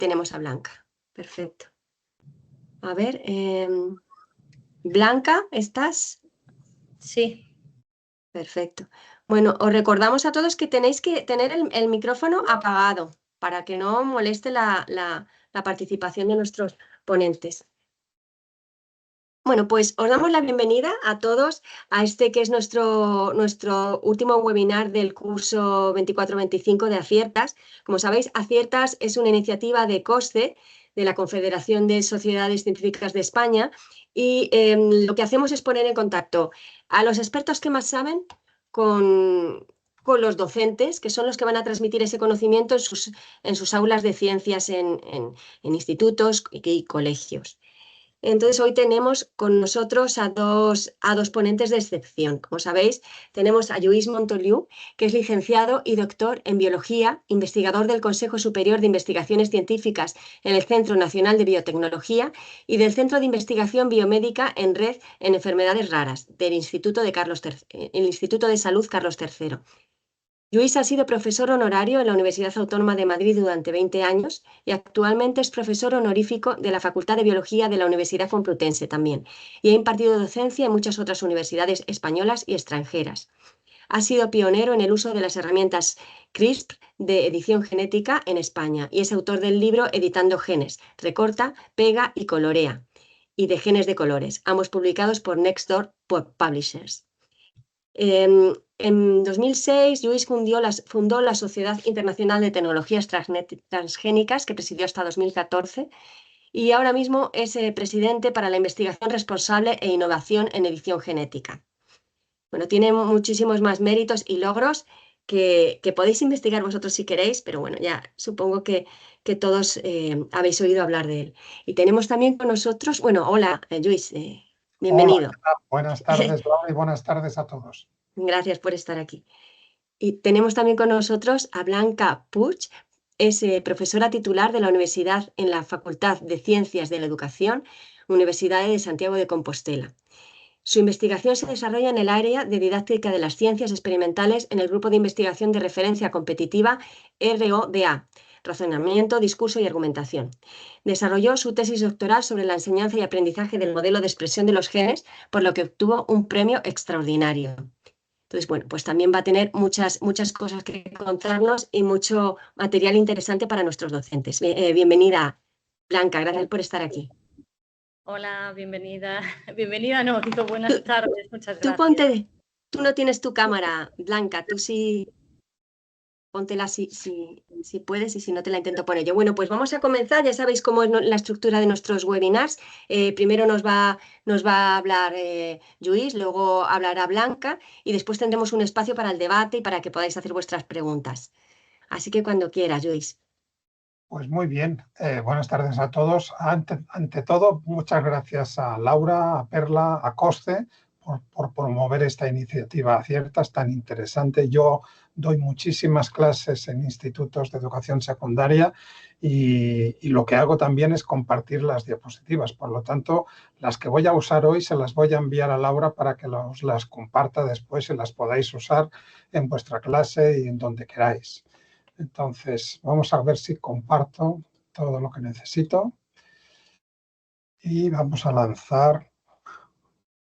tenemos a Blanca. Perfecto. A ver, Blanca, ¿estás? Sí. Perfecto. Bueno, os recordamos a todos que tenéis que tener el micrófono apagado para que no moleste la participación de nuestros ponentes. Bueno, pues os damos la bienvenida a todos a este que es nuestro último webinar del curso 24-25 de Aciertas. Como sabéis, Aciertas es una iniciativa de COSCE, de la Confederación de Sociedades Científicas de España, y lo que hacemos es poner en contacto a los expertos que más saben con los docentes, que son los que van a transmitir ese conocimiento en sus aulas de ciencias en institutos y colegios. Entonces, hoy tenemos con nosotros a dos ponentes de excepción. Como sabéis, tenemos a Lluís Montoliu, que es licenciado y doctor en Biología, investigador del Consejo Superior de Investigaciones Científicas en el Centro Nacional de Biotecnología y del Centro de Investigación Biomédica en Red en Enfermedades Raras del Instituto de Salud Carlos III. Lluís ha sido profesor honorario en la Universidad Autónoma de Madrid durante 20 años y actualmente es profesor honorífico de la Facultad de Biología de la Universidad Complutense también, y ha impartido docencia en muchas otras universidades españolas y extranjeras. Ha sido pionero en el uso de las herramientas CRISPR de edición genética en España y es autor del libro Editando Genes, recorta, pega y colorea, y de genes de colores, ambos publicados por Nextdoor Publishers. En 2006, Lluís fundó la Sociedad Internacional de Tecnologías Transgénicas, que presidió hasta 2014, y ahora mismo es presidente para la investigación responsable e innovación en edición genética. Bueno, tiene muchísimos más méritos y logros que podéis investigar vosotros si queréis, pero bueno, ya supongo que todos habéis oído hablar de él. Y tenemos también con nosotros, bueno, hola, Lluís, bienvenido. Hola, buenas tardes, Laura, y buenas tardes a todos. Gracias por estar aquí. Y tenemos también con nosotros a Blanca Puig, es profesora titular de la Universidad en la Facultad de Ciencias de la Educación, Universidad de Santiago de Compostela. Su investigación se desarrolla en el área de didáctica de las ciencias experimentales en el grupo de investigación de referencia competitiva RODA, Razonamiento, Discurso y Argumentación. Desarrolló su tesis doctoral sobre la enseñanza y aprendizaje del modelo de expresión de los genes, por lo que obtuvo un premio extraordinario. Entonces, bueno, pues también va a tener muchas cosas que contarnos y mucho material interesante para nuestros docentes. Bienvenida, Blanca, gracias por estar aquí. Hola, bienvenida. Bienvenida, no, digo buenas tardes, muchas Tú gracias. tú no tienes tu cámara, Blanca, tú sí, póntela si puedes y si no te la intento poner yo. Bueno, pues vamos a comenzar, ya sabéis cómo es la estructura de nuestros webinars. Primero nos va a hablar Lluís, luego hablará Blanca y después tendremos un espacio para el debate y para que podáis hacer vuestras preguntas. Así que cuando quieras, Lluís. Pues muy bien, buenas tardes a todos. Ante todo, muchas gracias a Laura, a Perla, a COSCE por promover esta iniciativa Aciertas tan interesante. Yo doy muchísimas clases en institutos de educación secundaria y lo que hago también es compartir las diapositivas. Por lo tanto, las que voy a usar hoy se las voy a enviar a Laura para que las comparta después y las podáis usar en vuestra clase y en donde queráis. Entonces, vamos a ver si comparto todo lo que necesito. Y vamos a lanzar.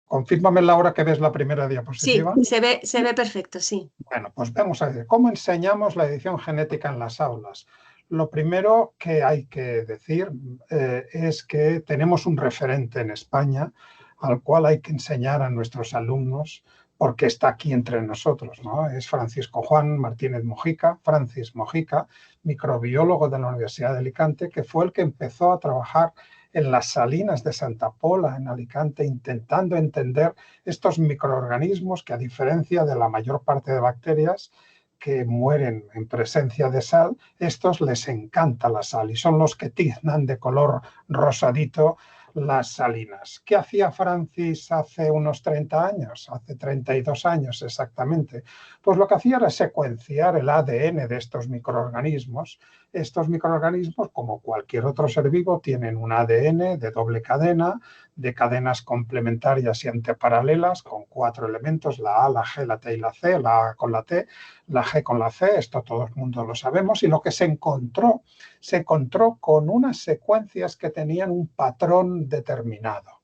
Confírmame, Laura, que ves la primera diapositiva. Sí, se ve perfecto, sí. Bueno, pues vamos a ver cómo enseñamos la edición genética en las aulas. Lo primero que hay que decir es que tenemos un referente en España al cual hay que enseñar a nuestros alumnos porque está aquí entre nosotros, ¿no? Es Francisco Juan Martínez Mojica, Francis Mojica, microbiólogo de la Universidad de Alicante, que fue el que empezó a trabajar en las salinas de Santa Pola, en Alicante, intentando entender estos microorganismos que, a diferencia de la mayor parte de bacterias que mueren en presencia de sal, estos les encanta la sal y son los que tiznan de color rosadito las salinas. ¿Qué hacía Francis hace unos 30 años? Hace 32 años exactamente. Pues lo que hacía era secuenciar el ADN de estos microorganismos Estos microorganismos, como cualquier otro ser vivo, tienen un ADN de doble cadena, de cadenas complementarias y antiparalelas, con 4 elementos, la A, la G, la T y la C, la A con la T, la G con la C, esto todo el mundo lo sabemos, y lo que se encontró con unas secuencias que tenían un patrón determinado.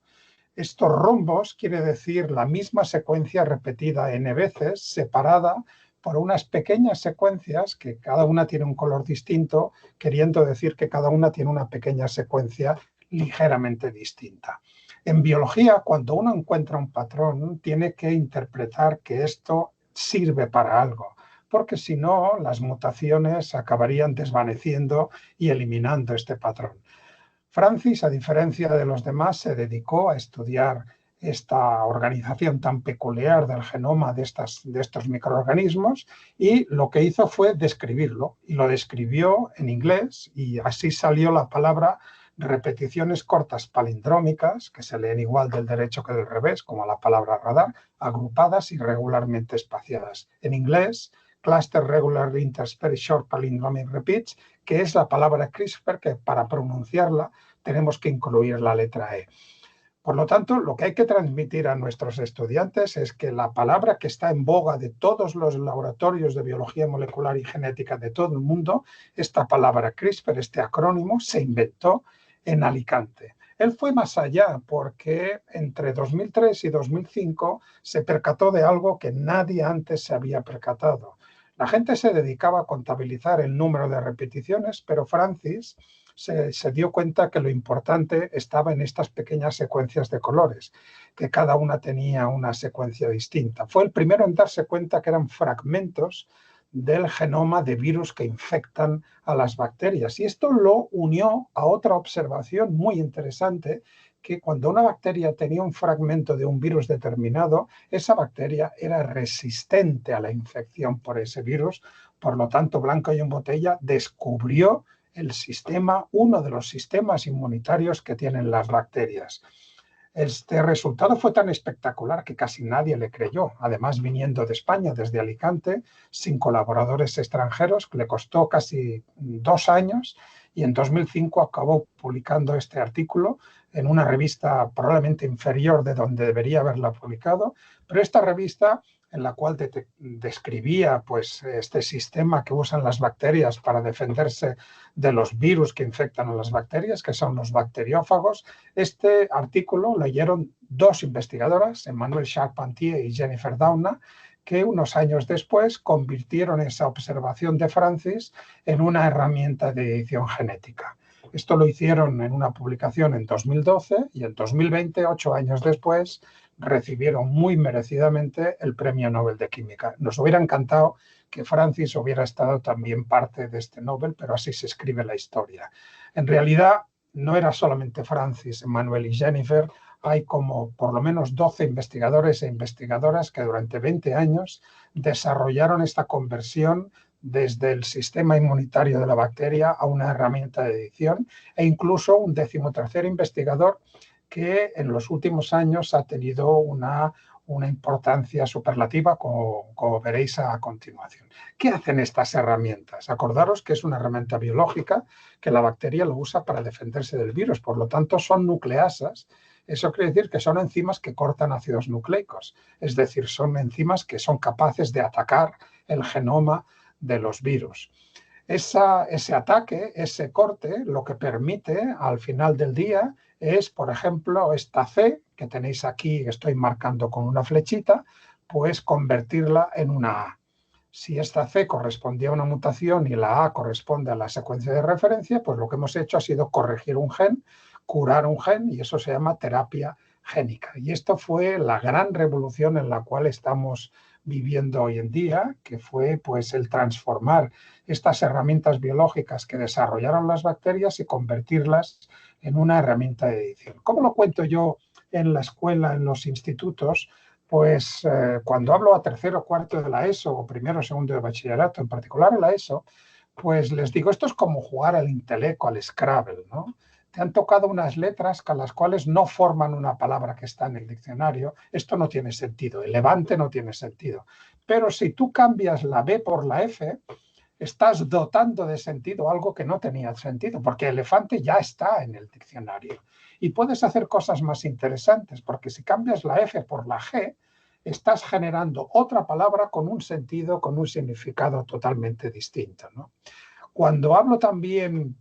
Estos rombos quiere decir la misma secuencia repetida n veces, separada por unas pequeñas secuencias que cada una tiene un color distinto, queriendo decir que cada una tiene una pequeña secuencia ligeramente distinta. En biología, cuando uno encuentra un patrón, tiene que interpretar que esto sirve para algo, porque si no, las mutaciones acabarían desvaneciendo y eliminando este patrón. Francis, a diferencia de los demás, se dedicó a estudiar esta organización tan peculiar del genoma de estos microorganismos, y lo que hizo fue describirlo, y lo describió en inglés, y así salió la palabra repeticiones cortas palindrómicas, que se leen igual del derecho que del revés, como la palabra radar, agrupadas y regularmente espaciadas. En inglés, Cluster Regular Interspersed Short Palindromic Repeats, que es la palabra CRISPR, que para pronunciarla tenemos que incluir la letra E. Por lo tanto, lo que hay que transmitir a nuestros estudiantes es que la palabra que está en boga de todos los laboratorios de biología molecular y genética de todo el mundo, esta palabra CRISPR, este acrónimo, se inventó en Alicante. Él fue más allá porque entre 2003 y 2005 se percató de algo que nadie antes se había percatado. La gente se dedicaba a contabilizar el número de repeticiones, pero Francis se dio cuenta que lo importante estaba en estas pequeñas secuencias de colores, que cada una tenía una secuencia distinta. Fue el primero en darse cuenta que eran fragmentos del genoma de virus que infectan a las bacterias. Y esto lo unió a otra observación muy interesante, que cuando una bacteria tenía un fragmento de un virus determinado, esa bacteria era resistente a la infección por ese virus. Por lo tanto, Blanco y en Botella descubrió el sistema, uno de los sistemas inmunitarios que tienen las bacterias. Este resultado fue tan espectacular que casi nadie le creyó. Además, viniendo de España, desde Alicante, sin colaboradores extranjeros, le costó casi 2 años, y en 2005 acabó publicando este artículo en una revista probablemente inferior de donde debería haberla publicado, pero esta revista, en la cual describía pues, este sistema que usan las bacterias para defenderse de los virus que infectan a las bacterias, que son los bacteriófagos. Este artículo leyeron 2 investigadoras, Emmanuelle Charpentier y Jennifer Doudna, que unos años después convirtieron esa observación de Francis en una herramienta de edición genética. Esto lo hicieron en una publicación en 2012 y en 2020, 8 años después, recibieron muy merecidamente el Premio Nobel de Química. Nos hubiera encantado que Francis hubiera estado también parte de este Nobel, pero así se escribe la historia. En realidad, no era solamente Francis, Emmanuelle y Jennifer, hay como por lo menos 12 investigadores e investigadoras que durante 20 años desarrollaron esta conversión desde el sistema inmunitario de la bacteria a una herramienta de edición, e incluso un 13º investigador que en los últimos años ha tenido una importancia superlativa, como veréis a continuación. ¿Qué hacen estas herramientas? Acordaros que es una herramienta biológica que la bacteria lo usa para defenderse del virus, por lo tanto son nucleasas. Eso quiere decir que son enzimas que cortan ácidos nucleicos, es decir, son enzimas que son capaces de atacar el genoma de los virus. Ese ataque, ese corte, lo que permite al final del día es, por ejemplo, esta C que tenéis aquí, que estoy marcando con una flechita, pues convertirla en una A. Si esta C correspondía a una mutación y la A corresponde a la secuencia de referencia, pues lo que hemos hecho ha sido corregir un gen, curar un gen, y eso se llama terapia génica. Y esto fue la gran revolución en la cual estamos viviendo hoy en día, que fue pues el transformar estas herramientas biológicas que desarrollaron las bacterias y convertirlas en una herramienta de edición. ¿Cómo lo cuento yo en la escuela, en los institutos? Pues cuando hablo a 3º o 4º de la ESO, o 1º o 2º de bachillerato, en particular en la ESO, pues les digo, esto es como jugar al Inteleco, al Scrabble, ¿no? Te han tocado unas letras a las cuales no forman una palabra que está en el diccionario. Esto no tiene sentido, el levante no tiene sentido. Pero si tú cambias la B por la F, estás dotando de sentido algo que no tenía sentido, porque elefante ya está en el diccionario. Y puedes hacer cosas más interesantes, porque si cambias la F por la G, estás generando otra palabra con un sentido, con un significado totalmente distinto, ¿no? Cuando hablo también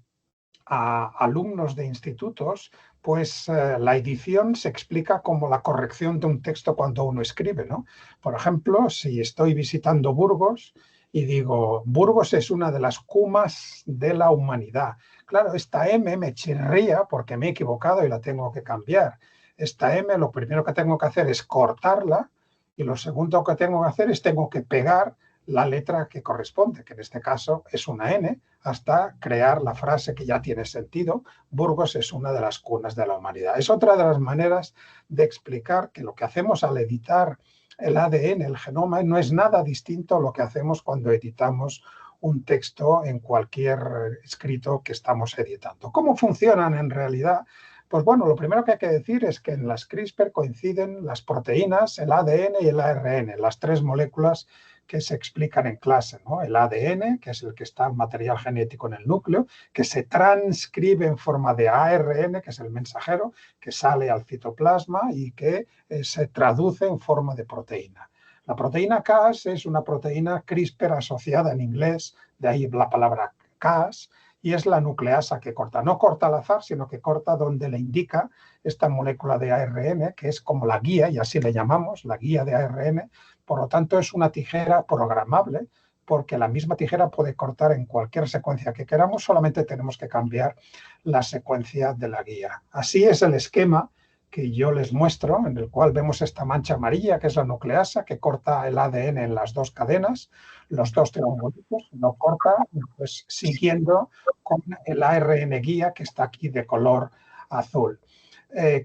a alumnos de institutos, pues la edición se explica como la corrección de un texto cuando uno escribe, ¿no? Por ejemplo, si estoy visitando Burgos y digo, Burgos es una de las cumas de la humanidad. Claro, esta M me chirría porque me he equivocado y la tengo que cambiar. Esta M lo primero que tengo que hacer es cortarla y lo segundo que tengo que hacer es tengo que pegar la letra que corresponde, que en este caso es una N, hasta crear la frase que ya tiene sentido. Burgos es una de las cunas de la humanidad. Es otra de las maneras de explicar que lo que hacemos al editar el ADN, el genoma, no es nada distinto a lo que hacemos cuando editamos un texto en cualquier escrito que estamos editando. ¿Cómo funcionan en realidad? Pues bueno, lo primero que hay que decir es que en las CRISPR coinciden las proteínas, el ADN y el ARN, las tres moléculas que se explican en clase, ¿no? El ADN, que es el que está el material genético en el núcleo, que se transcribe en forma de ARN, que es el mensajero, que sale al citoplasma y que se traduce en forma de proteína. La proteína Cas es una proteína CRISPR asociada en inglés, de ahí la palabra Cas, y es la nucleasa que corta. No corta al azar, sino que corta donde le indica esta molécula de ARN, que es como la guía, y así le llamamos, la guía de ARN. Por lo tanto, es una tijera programable, porque la misma tijera puede cortar en cualquier secuencia que queramos, solamente tenemos que cambiar la secuencia de la guía. Así es el esquema que yo les muestro, en el cual vemos esta mancha amarilla, que es la nucleasa, que corta el ADN en las dos cadenas, los dos triangolitos, lo corta, pues siguiendo con el ARN guía, que está aquí de color azul.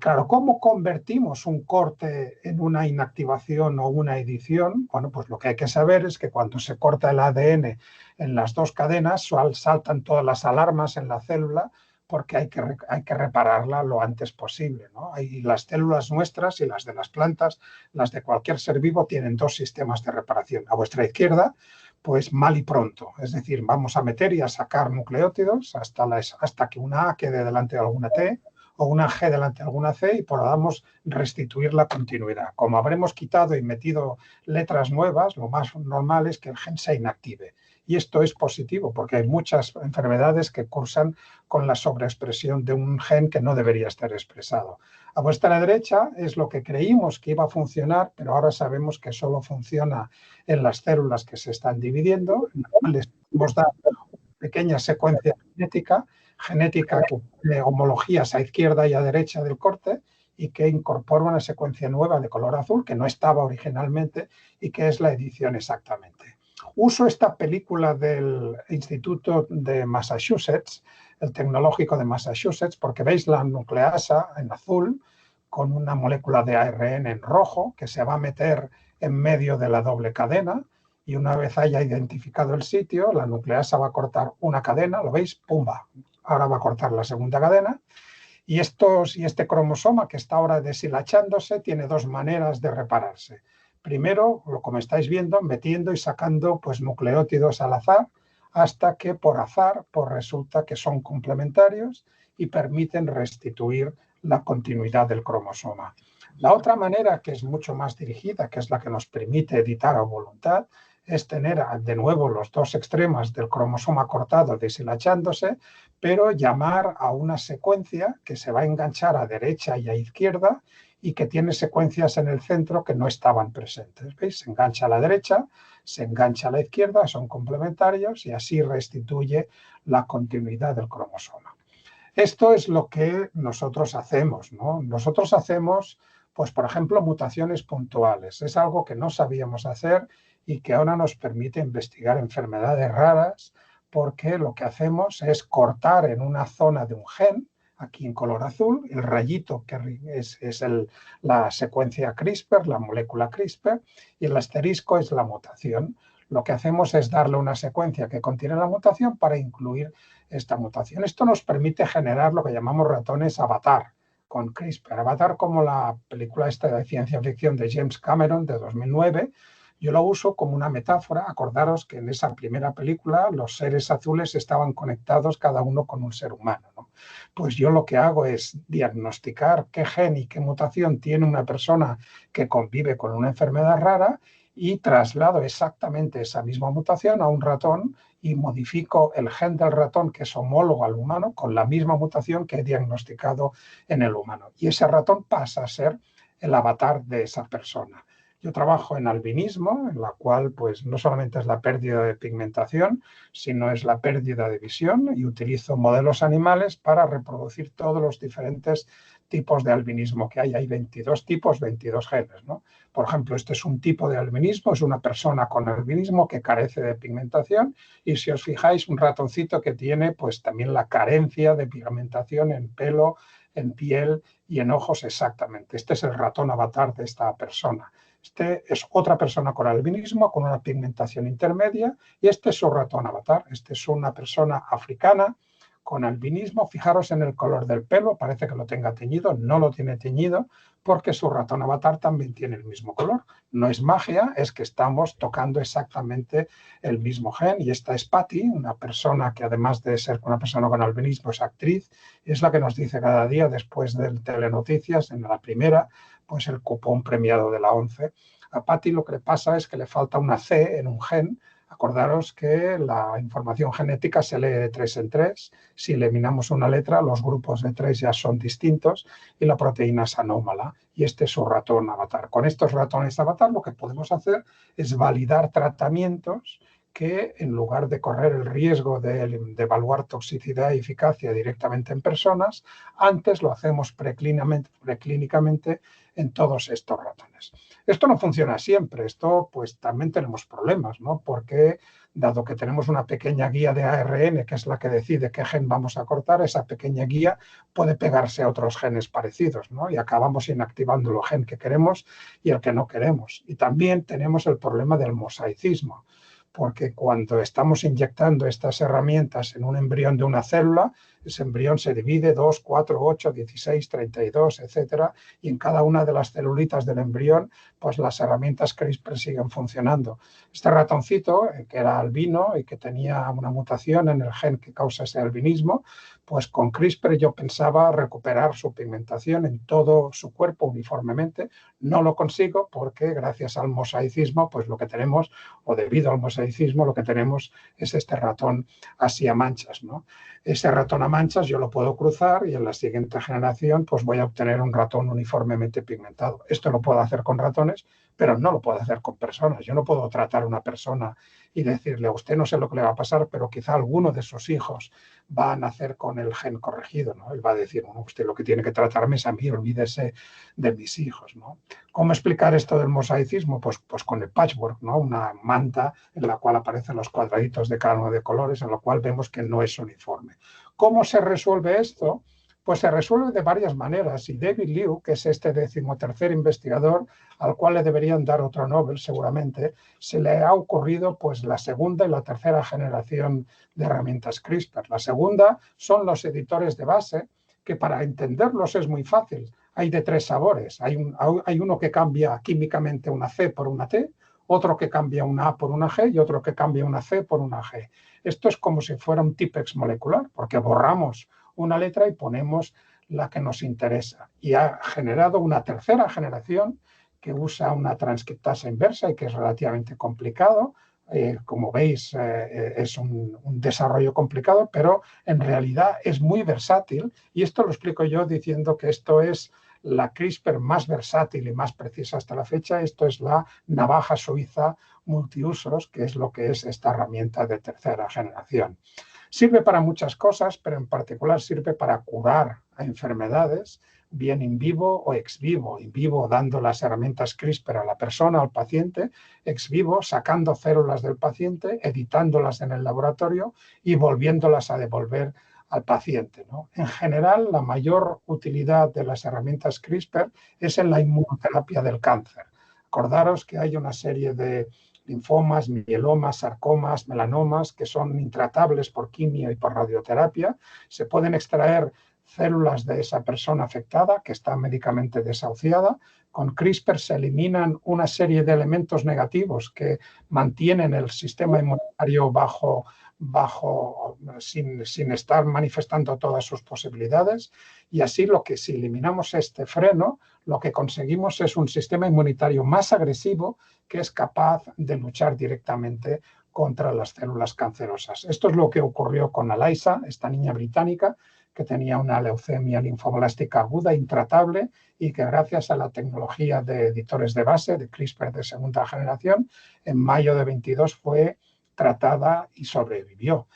Claro, ¿cómo convertimos un corte en una inactivación o una edición? Bueno, pues lo que hay que saber es que cuando se corta el ADN en las dos cadenas, saltan todas las alarmas en la célula porque hay que repararla lo antes posible, ¿no? Y las células nuestras y las de las plantas, las de cualquier ser vivo, tienen dos sistemas de reparación. A vuestra izquierda, pues mal y pronto. Es decir, vamos a meter y a sacar nucleótidos hasta que una A quede delante de alguna T, o una G delante de alguna C y podamos restituir la continuidad. Como habremos quitado y metido letras nuevas, lo más normal es que el gen se inactive. Y esto es positivo porque hay muchas enfermedades que cursan con la sobreexpresión de un gen que no debería estar expresado. A vuestra derecha es lo que creímos que iba a funcionar, pero ahora sabemos que solo funciona en las células que se están dividiendo, en las cuales hemos dado una pequeña secuencia genética que tiene homologías a izquierda y a derecha del corte y que incorpora una secuencia nueva de color azul que no estaba originalmente y que es la edición exactamente. Uso esta película del Instituto de Massachusetts, el Tecnológico de Massachusetts, porque veis la nucleasa en azul con una molécula de ARN en rojo que se va a meter en medio de la doble cadena. Y una vez haya identificado el sitio, la nucleasa va a cortar una cadena, ¿lo veis? ¡Pumba! Ahora va a cortar la segunda cadena. Y este cromosoma que está ahora deshilachándose tiene dos maneras de repararse. Primero, como estáis viendo, metiendo y sacando pues, nucleótidos al azar, hasta que por azar pues, resulta que son complementarios y permiten restituir la continuidad del cromosoma. La otra manera, que es mucho más dirigida, que es la que nos permite editar a voluntad, es tener de nuevo los dos extremos del cromosoma cortado deshilachándose, pero llamar a una secuencia que se va a enganchar a derecha y a izquierda y que tiene secuencias en el centro que no estaban presentes. ¿Veis? Se engancha a la derecha, se engancha a la izquierda, son complementarios y así restituye la continuidad del cromosoma. Esto es lo que nosotros hacemos, ¿no? Nosotros hacemos, pues, por ejemplo, mutaciones puntuales. Es algo que no sabíamos hacer y que ahora nos permite investigar enfermedades raras porque lo que hacemos es cortar en una zona de un gen, aquí en color azul, el rayito que es la secuencia CRISPR, la molécula CRISPR, y el asterisco es la mutación. Lo que hacemos es darle una secuencia que contiene la mutación para incluir esta mutación. Esto nos permite generar lo que llamamos ratones avatar con CRISPR. Avatar, como la película esta de ciencia ficción de James Cameron de 2009, Yo lo uso como una metáfora. Acordaros que en esa primera película los seres azules estaban conectados cada uno con un ser humano, ¿no? Pues yo lo que hago es diagnosticar qué gen y qué mutación tiene una persona que convive con una enfermedad rara y traslado exactamente esa misma mutación a un ratón y modifico el gen del ratón que es homólogo al humano con la misma mutación que he diagnosticado en el humano. Y ese ratón pasa a ser el avatar de esa persona. Yo trabajo en albinismo, en la cual pues no solamente es la pérdida de pigmentación, sino es la pérdida de visión, y utilizo modelos animales para reproducir todos los diferentes tipos de albinismo que hay. Hay 22 tipos, 22 genes, ¿no? Por ejemplo, este es un tipo de albinismo, es una persona con albinismo que carece de pigmentación, y si os fijáis, un ratoncito que tiene pues también la carencia de pigmentación en pelo, en piel y en ojos exactamente. Este es el ratón avatar de esta persona. Este es otra persona con albinismo, con una pigmentación intermedia, y este es su ratón avatar. Este es una persona africana con albinismo. Fijaros en el color del pelo, parece que lo tenga teñido, no lo tiene teñido, porque su ratón avatar también tiene el mismo color. No es magia, es que estamos tocando exactamente el mismo gen. Y esta es Patty, una persona que además de ser una persona con albinismo es actriz, es la que nos dice cada día después del Telenoticias, en la primera, pues el cupón premiado de la 11. A Patty lo que le pasa es que le falta una C en un gen. Acordaros que la información genética se lee de 3 en 3. Si eliminamos una letra, los grupos de 3 ya son distintos y la proteína es anómala. Y este es su ratón avatar. Con estos ratones avatar lo que podemos hacer es validar tratamientos que, en lugar de correr el riesgo de evaluar toxicidad y eficacia directamente en personas, antes lo hacemos preclínicamente en todos estos ratones. Esto no funciona siempre, esto pues también tenemos problemas, ¿no? Porque dado que tenemos una pequeña guía de ARN, que es la que decide qué gen vamos a cortar, esa pequeña guía puede pegarse a otros genes parecidos, ¿no? Y acabamos inactivando el gen que queremos y el que no queremos. Y también tenemos el problema del mosaicismo, porque cuando estamos inyectando estas herramientas en un embrión de una célula, ese embrión se divide 2, 4, 8, 16, 32, etcétera, y en cada una de las celulitas del embrión, pues las herramientas CRISPR siguen funcionando. Este ratoncito, que era albino y que tenía una mutación en el gen que causa ese albinismo, pues con CRISPR yo pensaba recuperar su pigmentación en todo su cuerpo uniformemente. No lo consigo porque gracias al mosaicismo, pues lo que tenemos, o debido al mosaicismo, lo que tenemos es este ratón así a manchas, ¿no? Ese ratón a manchas yo lo puedo cruzar y en la siguiente generación pues voy a obtener un ratón uniformemente pigmentado. Esto lo puedo hacer con ratones, pero no lo puedo hacer con personas. Yo no puedo tratar a una persona y decirle, a usted no sé lo que le va a pasar, pero quizá alguno de sus hijos va a nacer con el gen corregido, ¿no? Él va a decir, bueno, usted lo que tiene que tratarme es a mí, olvídese de mis hijos, ¿no? ¿Cómo explicar esto del mosaicismo? Pues con el patchwork, ¿no? Una manta en la cual aparecen los cuadraditos de cada uno de colores, en lo cual vemos que no es uniforme. ¿Cómo se resuelve esto? Pues se resuelve de varias maneras, y David Liu, que es este 13º investigador, al cual le deberían dar otro Nobel seguramente, se le ha ocurrido pues la segunda y la tercera generación de herramientas CRISPR. La segunda son los editores de base, que para entenderlos es muy fácil. Hay de 3 sabores. Hay uno que cambia químicamente una C por una T, otro que cambia una A por una G y otro que cambia una C por una G. Esto es como si fuera un Tipex molecular, porque borramos una letra y ponemos la que nos interesa. Y ha generado una tercera generación que usa una transcriptasa inversa y que es relativamente complicado. Como veis, es un desarrollo complicado, pero en realidad es muy versátil. Y esto lo explico yo diciendo que esto es la CRISPR más versátil y más precisa hasta la fecha. Esto es la navaja suiza multiusos, que es lo que es esta herramienta de tercera generación. Sirve para muchas cosas, pero en particular sirve para curar a enfermedades, bien in vivo o ex vivo. In vivo dando las herramientas CRISPR a la persona, al paciente, ex vivo sacando células del paciente, editándolas en el laboratorio y volviéndolas a devolver al paciente, ¿no? En general, la mayor utilidad de las herramientas CRISPR es en la inmunoterapia del cáncer. Acordaros que hay una serie de linfomas, mielomas, sarcomas, melanomas, que son intratables por quimio y por radioterapia. Se pueden extraer células de esa persona afectada que está médicamente desahuciada. Con CRISPR se eliminan una serie de elementos negativos que mantienen el sistema inmunitario sin estar manifestando todas sus posibilidades, y así si eliminamos este freno, lo que conseguimos es un sistema inmunitario más agresivo que es capaz de luchar directamente contra las células cancerosas. Esto es lo que ocurrió con Eliza, esta niña británica que tenía una leucemia linfoblástica aguda intratable y que gracias a la tecnología de editores de base, de CRISPR de segunda generación, en mayo de 22 fue tratada y sobrevivió.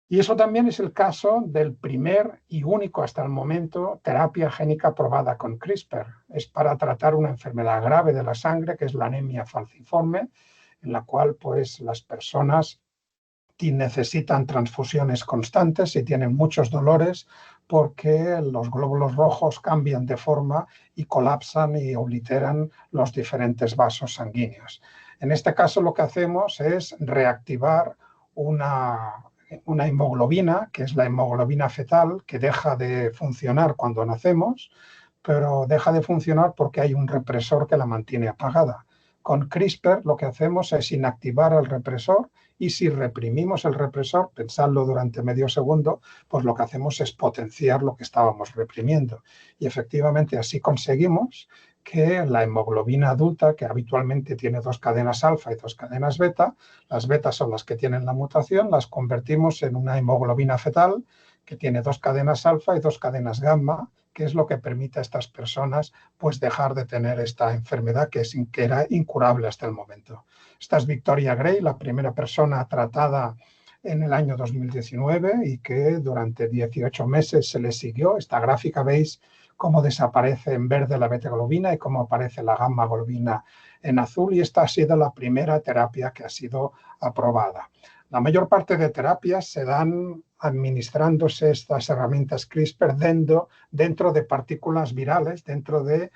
Y eso también es el caso del primer y único hasta el momento terapia génica probada con CRISPR. Es para tratar una enfermedad grave de la sangre, que es la anemia falciforme, en la cual pues, las personas necesitan transfusiones constantes y tienen muchos dolores porque los glóbulos rojos cambian de forma y colapsan y obliteran los diferentes vasos sanguíneos. En este caso lo que hacemos es reactivar una hemoglobina, que es la hemoglobina fetal, que deja de funcionar cuando nacemos, pero deja de funcionar porque hay un represor que la mantiene apagada. Con CRISPR lo que hacemos es inactivar el represor, y si reprimimos el represor, pensadlo durante medio segundo, pues lo que hacemos es potenciar lo que estábamos reprimiendo. Y efectivamente así conseguimos que la hemoglobina adulta, que habitualmente tiene 2 cadenas alfa y 2 cadenas beta, las betas son las que tienen la mutación, las convertimos en una hemoglobina fetal que tiene 2 cadenas alfa y 2 cadenas gamma, que es lo que permite a estas personas pues dejar de tener esta enfermedad que era incurable hasta el momento. Esta es Victoria Gray, la primera persona tratada en el año 2019 y que durante 18 meses se le siguió. Esta gráfica veis cómo desaparece en verde la beta-globina y cómo aparece la gamma-globina en azul, y esta ha sido la primera terapia que ha sido aprobada. La mayor parte de terapias se dan administrándose estas herramientas CRISPR dentro de partículas virales, dentro de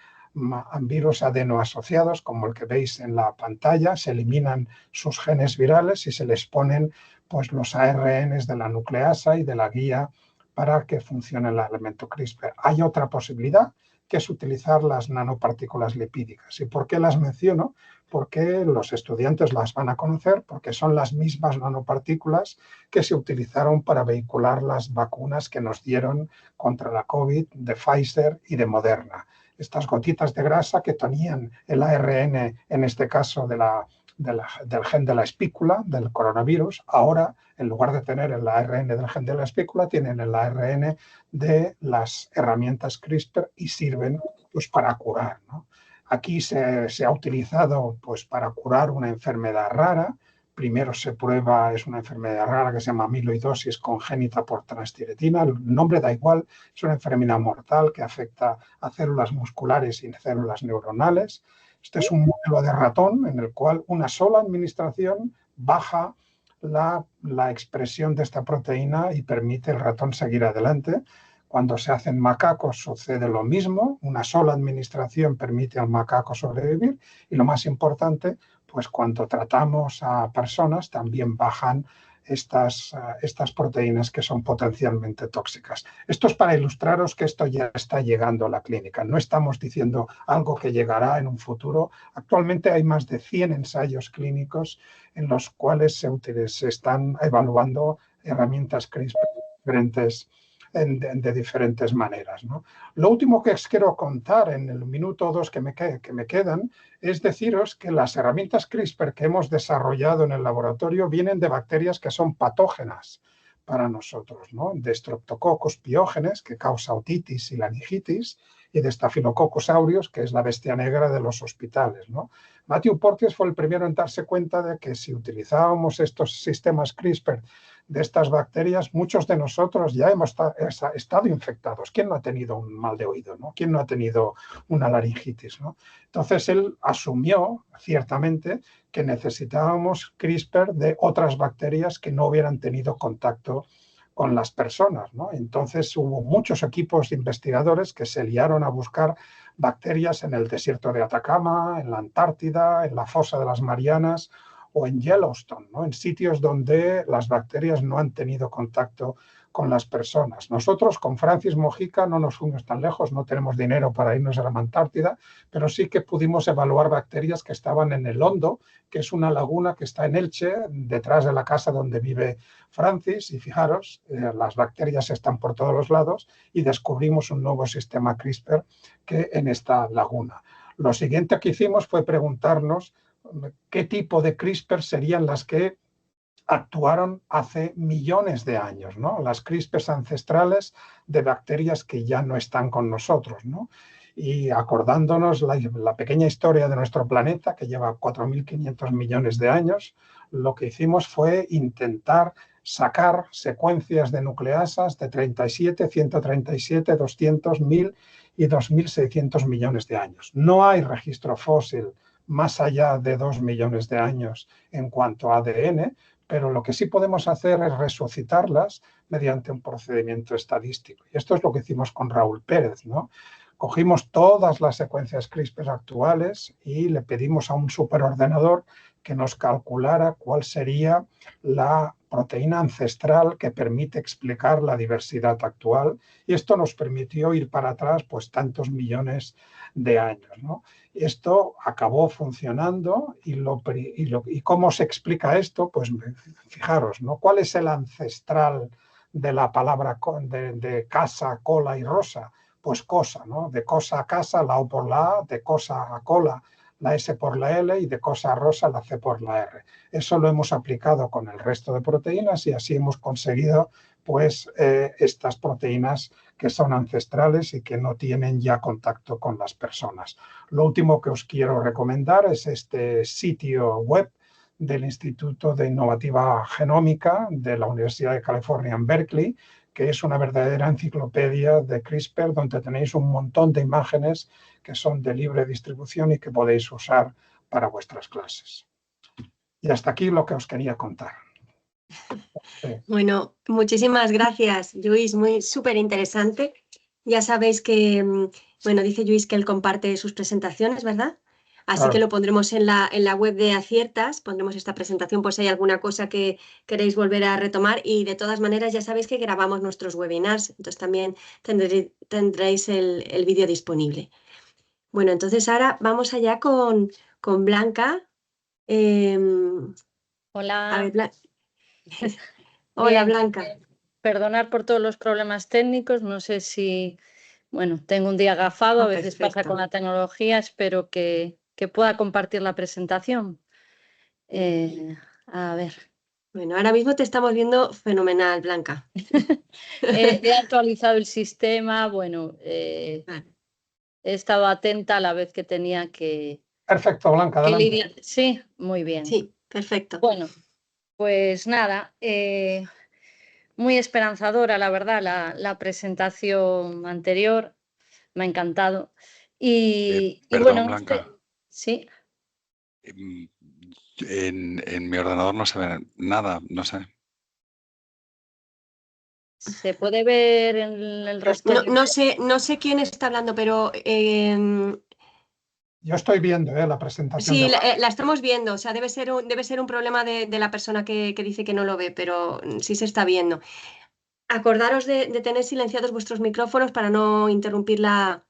virus adenoasociados, como el que veis en la pantalla. Se eliminan sus genes virales y se les ponen pues, los ARNs de la nucleasa y de la guía para que funcione el elemento CRISPR. Hay otra posibilidad, que es utilizar las nanopartículas lipídicas. ¿Y por qué las menciono? Porque los estudiantes las van a conocer, porque son las mismas nanopartículas que se utilizaron para vehicular las vacunas que nos dieron contra la COVID de Pfizer y de Moderna. Estas gotitas de grasa que tenían el ARN, en este caso del gen de la espícula, del coronavirus, ahora en lugar de tener el ARN del gen de la espícula, tienen el ARN de las herramientas CRISPR y sirven pues, para curar, ¿no? Aquí se ha utilizado pues, para curar una enfermedad rara. Primero se prueba, es una enfermedad rara que se llama amiloidosis congénita por transtiretina. El nombre da igual, es una enfermedad mortal que afecta a células musculares y células neuronales. Este es un modelo de ratón en el cual una sola administración baja la expresión de esta proteína y permite al ratón seguir adelante. Cuando se hacen macacos sucede lo mismo, una sola administración permite al macaco sobrevivir, y lo más importante, pues cuando tratamos a personas también bajan estas proteínas que son potencialmente tóxicas. Esto es para ilustraros que esto ya está llegando a la clínica. No estamos diciendo algo que llegará en un futuro. Actualmente hay más de 100 ensayos clínicos en los cuales se están evaluando herramientas CRISPR de diferentes maneras, ¿no? Lo último que os quiero contar en el minuto o dos que me quedan es deciros que las herramientas CRISPR que hemos desarrollado en el laboratorio vienen de bacterias que son patógenas para nosotros, ¿no? De Streptococcus pyogenes, que causa otitis y laringitis, y de Staphylococcus aureus, que es la bestia negra de los hospitales, ¿no? Matthew Porteous fue el primero en darse cuenta de que si utilizábamos estos sistemas CRISPR de estas bacterias, muchos de nosotros ya hemos estado infectados. ¿Quién no ha tenido un mal de oído, ¿no? ¿Quién no ha tenido una laringitis, ¿no? Entonces él asumió ciertamente que necesitábamos CRISPR de otras bacterias que no hubieran tenido contacto con las personas, ¿no? Entonces hubo muchos equipos de investigadores que se liaron a buscar bacterias en el desierto de Atacama, en la Antártida, en la fosa de las Marianas o en Yellowstone, ¿no? En sitios donde las bacterias no han tenido contacto con las personas. Nosotros con Francis Mojica no nos fuimos tan lejos, no tenemos dinero para irnos a la Antártida, pero sí que pudimos evaluar bacterias que estaban en el Hondo, que es una laguna que está en Elche, detrás de la casa donde vive Francis, y fijaros, las bacterias están por todos los lados y descubrimos un nuevo sistema CRISPR que en esta laguna. Lo siguiente que hicimos fue preguntarnos qué tipo de CRISPR serían las que actuaron hace millones de años, ¿no? Las CRISPRs ancestrales de bacterias que ya no están con nosotros, ¿no? Y acordándonos la pequeña historia de nuestro planeta, que lleva 4.500 millones de años, lo que hicimos fue intentar sacar secuencias de nucleasas de 37, 137, 200, 1000 y 2.600 millones de años. No hay registro fósil más allá de 2 millones de años en cuanto a ADN, pero lo que sí podemos hacer es resucitarlas mediante un procedimiento estadístico. Y esto es lo que hicimos con Raúl Pérez, ¿no? Cogimos todas las secuencias CRISPR actuales y le pedimos a un superordenador que nos calculara cuál sería la proteína ancestral que permite explicar la diversidad actual. Y esto nos permitió ir para atrás pues tantos millones de años, ¿no? Esto acabó funcionando y ¿cómo se explica esto? Pues fijaros, ¿no? ¿Cuál es el ancestral de la palabra de casa, cola y rosa? Pues cosa, ¿no? De cosa a casa, la O por la A, de cosa a cola, la S por la L y de cosa a rosa, la C por la R. Eso lo hemos aplicado con el resto de proteínas y así hemos conseguido pues estas proteínas que son ancestrales y que no tienen ya contacto con las personas. Lo último que os quiero recomendar es este sitio web del Instituto de Innovativa Genómica de la Universidad de California en Berkeley, que es una verdadera enciclopedia de CRISPR, donde tenéis un montón de imágenes que son de libre distribución y que podéis usar para vuestras clases. Y hasta aquí lo que os quería contar. Bueno, muchísimas gracias, Lluís, muy súper interesante. Ya sabéis que, bueno, dice Lluís que él comparte sus presentaciones, ¿verdad? Así Claro. que lo pondremos en la web de Aciertas, pondremos esta presentación por si hay alguna cosa que queréis volver a retomar y de todas maneras ya sabéis que grabamos nuestros webinars, entonces también tendréis el vídeo disponible. Bueno, entonces ahora vamos allá con Blanca. Hola. A ver, Hola, Bien, Blanca. perdonar por todos los problemas técnicos. No sé si, bueno, tengo un día agafado, a veces pasa Perfecto. con la tecnología. Espero que pueda compartir la presentación. A ver. Bueno, ahora mismo te estamos viendo fenomenal, Blanca. He actualizado el sistema. Bueno, Vale. he estado atenta a la vez que tenía que Perfecto, Blanca, adelante. lidiar. Sí, muy bien. Sí, perfecto. Bueno, pues nada, muy esperanzadora, la verdad, la presentación anterior. Me ha encantado. Y Perdón, bueno, Blanca. sí. En mi ordenador no se ve nada, no sé. Se puede ver en el resto. No sé quién está hablando, pero Yo estoy viendo la presentación. sí, la estamos viendo. O sea, debe ser un problema de la persona que dice que no lo ve, pero sí se está viendo. Acordaros de tener silenciados vuestros micrófonos para no interrumpir la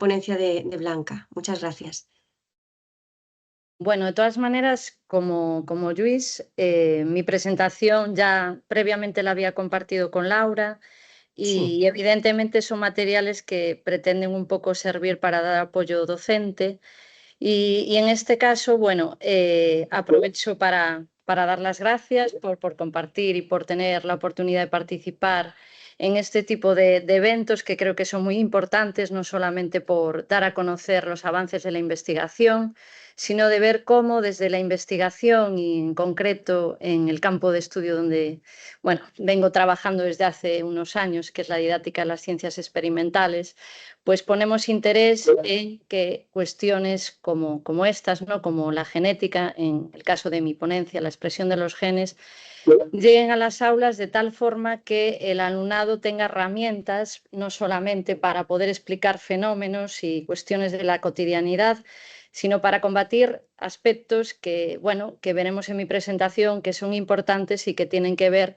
ponencia de Blanca. Muchas gracias. Bueno, de todas maneras, como Lluís, mi presentación ya previamente la había compartido con Laura y Sí. evidentemente son materiales que pretenden un poco servir para dar apoyo docente y en este caso, bueno, aprovecho para dar las gracias por compartir y por tener la oportunidad de participar en este tipo de eventos que creo que son muy importantes, no solamente por dar a conocer los avances de la investigación, sino de ver cómo desde la investigación y en concreto en el campo de estudio donde, bueno, vengo trabajando desde hace unos años, que es la didáctica de las ciencias experimentales, pues ponemos interés en que cuestiones como estas, ¿no? Como la genética, en el caso de mi ponencia, la expresión de los genes, lleguen a las aulas de tal forma que el alumnado tenga herramientas no solamente para poder explicar fenómenos y cuestiones de la cotidianidad, sino para combatir aspectos que, bueno, que veremos en mi presentación, que son importantes y que tienen que ver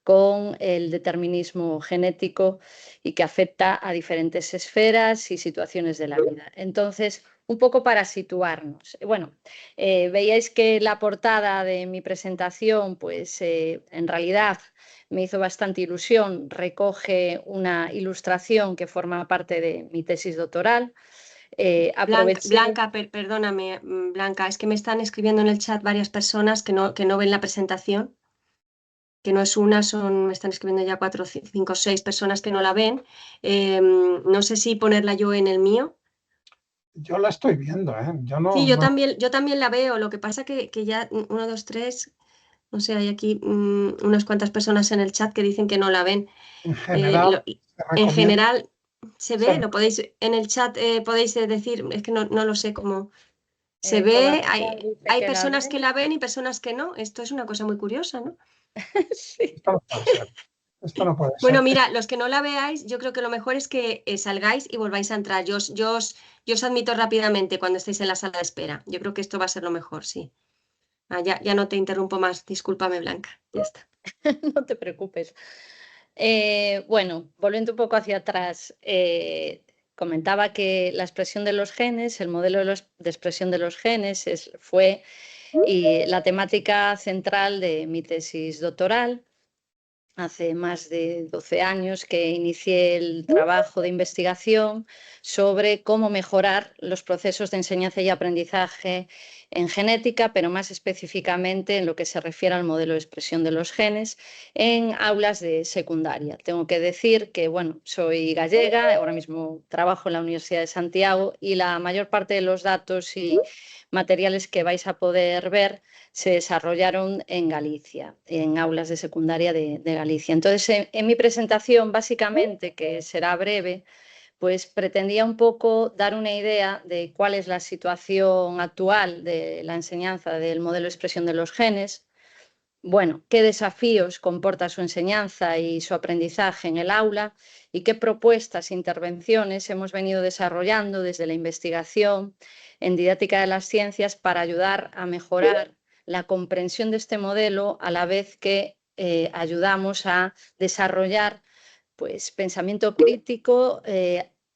con el determinismo genético y que afecta a diferentes esferas y situaciones de la vida. Entonces, un poco para situarnos. Bueno, veíais que la portada de mi presentación, pues en realidad me hizo bastante ilusión, recoge una ilustración que forma parte de mi tesis doctoral. Blanca, perdóname, Blanca, es que me están escribiendo en el chat varias personas que no ven la presentación, que no es una, me están escribiendo ya 4, 5, 6 personas que no la ven. No sé si ponerla yo en el mío. Yo la estoy viendo, ¿eh? Sí, yo también la veo, lo que pasa que ya 1, 2, 3, no sé, hay aquí unas cuantas personas en el chat que dicen que no la ven. En general, se En recomienda. general, ¿se ve? Lo podéis, en el chat podéis decir, es que no lo sé cómo se ve, hay personas que la ven y personas que no. Esto es una cosa muy curiosa, ¿no? Sí. Esto no puede ser. Esto no puede Bueno, ser. mira, los que no la veáis, yo creo que lo mejor es que salgáis y volváis a entrar. Yo os admito rápidamente cuando estéis en la sala de espera. Yo creo que esto va a ser lo mejor, sí. Ya no te interrumpo más. Discúlpame, Blanca. Ya está. No te preocupes. Bueno, volviendo un poco hacia atrás, comentaba que la expresión de los genes, el modelo de expresión de los genes fue la temática central de mi tesis doctoral. Hace más de 12 años que inicié el trabajo de investigación sobre cómo mejorar los procesos de enseñanza y aprendizaje en genética, pero más específicamente en lo que se refiere al modelo de expresión de los genes en aulas de secundaria. Tengo que decir que, bueno, soy gallega, ahora mismo trabajo en la Universidad de Santiago y la mayor parte de los datos y materiales que vais a poder ver se desarrollaron en Galicia, en aulas de secundaria de Galicia. Entonces, en mi presentación, básicamente, que será breve, pues pretendía un poco dar una idea de cuál es la situación actual de la enseñanza del modelo de expresión de los genes, bueno, qué desafíos comporta su enseñanza y su aprendizaje en el aula y qué propuestas e intervenciones hemos venido desarrollando desde la investigación en didáctica de las ciencias para ayudar a mejorar la comprensión de este modelo a la vez que ayudamos a desarrollar pues, pensamiento crítico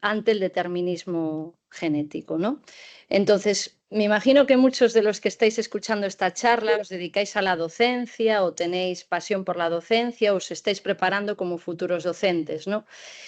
ante el determinismo genético, ¿no? Entonces, me imagino que muchos de los que estáis escuchando esta charla os dedicáis a la docencia o tenéis pasión por la docencia o os estáis preparando como futuros docentes, ¿no?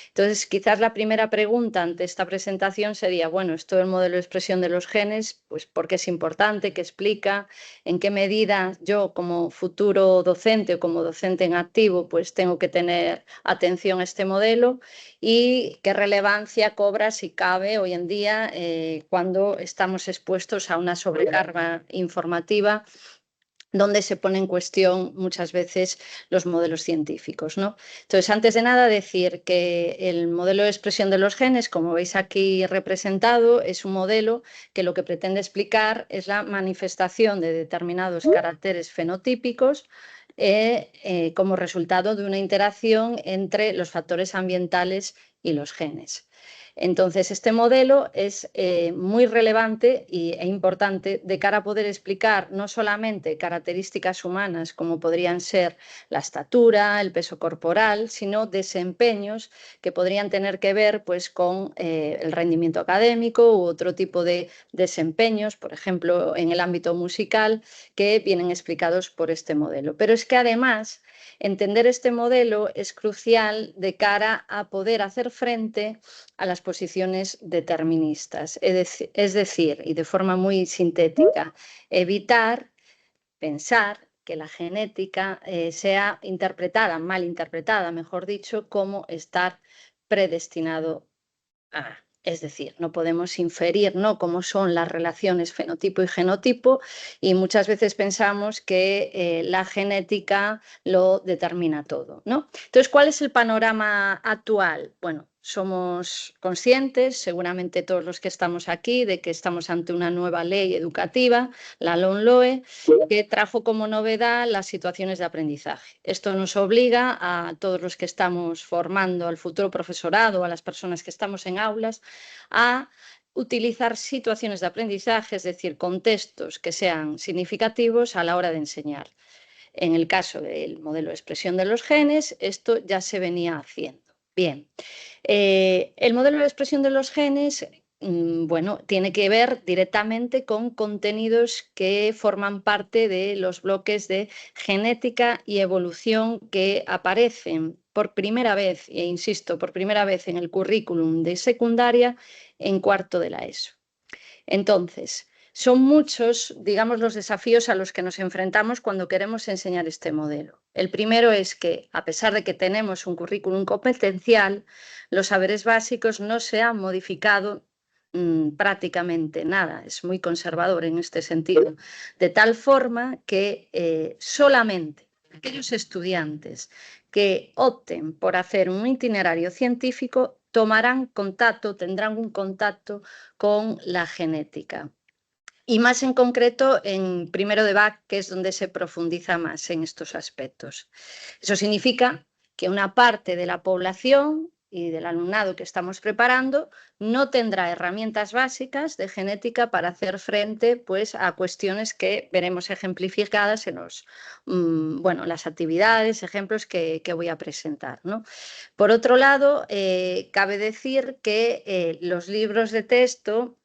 Entonces, quizás la primera pregunta ante esta presentación sería, bueno, esto del modelo de expresión de los genes, pues ¿por qué es importante? ¿Qué explica? ¿En qué medida yo como futuro docente o como docente en activo pues tengo que tener atención a este modelo? ¿Y qué relevancia cobra, si cabe, hoy en día cuando estamos expuestos a una sobrecarga informativa donde se pone en cuestión muchas veces los modelos científicos, ¿no? Entonces, antes de nada, decir que el modelo de expresión de los genes, como veis aquí representado, es un modelo que lo que pretende explicar es la manifestación de determinados caracteres fenotípicos como resultado de una interacción entre los factores ambientales y los genes. Entonces, este modelo es muy relevante e importante de cara a poder explicar no solamente características humanas como podrían ser la estatura, el peso corporal, sino desempeños que podrían tener que ver pues, con el rendimiento académico u otro tipo de desempeños, por ejemplo, en el ámbito musical, que vienen explicados por este modelo. Pero es que además entender este modelo es crucial de cara a poder hacer frente a las posiciones deterministas. Es decir, y de forma muy sintética, evitar pensar que la genética sea interpretada, mal interpretada, mejor dicho, como estar predestinado a. Es decir, no podemos inferir, ¿no?, cómo son las relaciones fenotipo y genotipo y muchas veces pensamos que la genética lo determina todo, ¿no? Entonces, ¿cuál es el panorama actual? Bueno, somos conscientes, seguramente todos los que estamos aquí, de que estamos ante una nueva ley educativa, la LOMLOE, que trajo como novedad las situaciones de aprendizaje. Esto nos obliga a todos los que estamos formando al futuro profesorado, a las personas que estamos en aulas, a utilizar situaciones de aprendizaje, es decir, contextos que sean significativos a la hora de enseñar. En el caso del modelo de expresión de los genes, esto ya se venía haciendo. Bien, el modelo de expresión de los genes, bueno, tiene que ver directamente con contenidos que forman parte de los bloques de genética y evolución que aparecen por primera vez, e insisto, por primera vez en el currículum de secundaria en cuarto de la ESO. Entonces, son muchos, digamos, los desafíos a los que nos enfrentamos cuando queremos enseñar este modelo. El primero es que, a pesar de que tenemos un currículum competencial, los saberes básicos no se han modificado prácticamente nada. Es muy conservador en este sentido, de tal forma que solamente aquellos estudiantes que opten por hacer un itinerario científico tomarán contacto, tendrán un contacto con la genética. Y más en concreto en primero de BAC, que es donde se profundiza más en estos aspectos. Eso significa que una parte de la población y del alumnado que estamos preparando no tendrá herramientas básicas de genética para hacer frente, pues, a cuestiones que veremos ejemplificadas en las actividades, ejemplos que voy a presentar, ¿no? Por otro lado, cabe decir que los libros de texto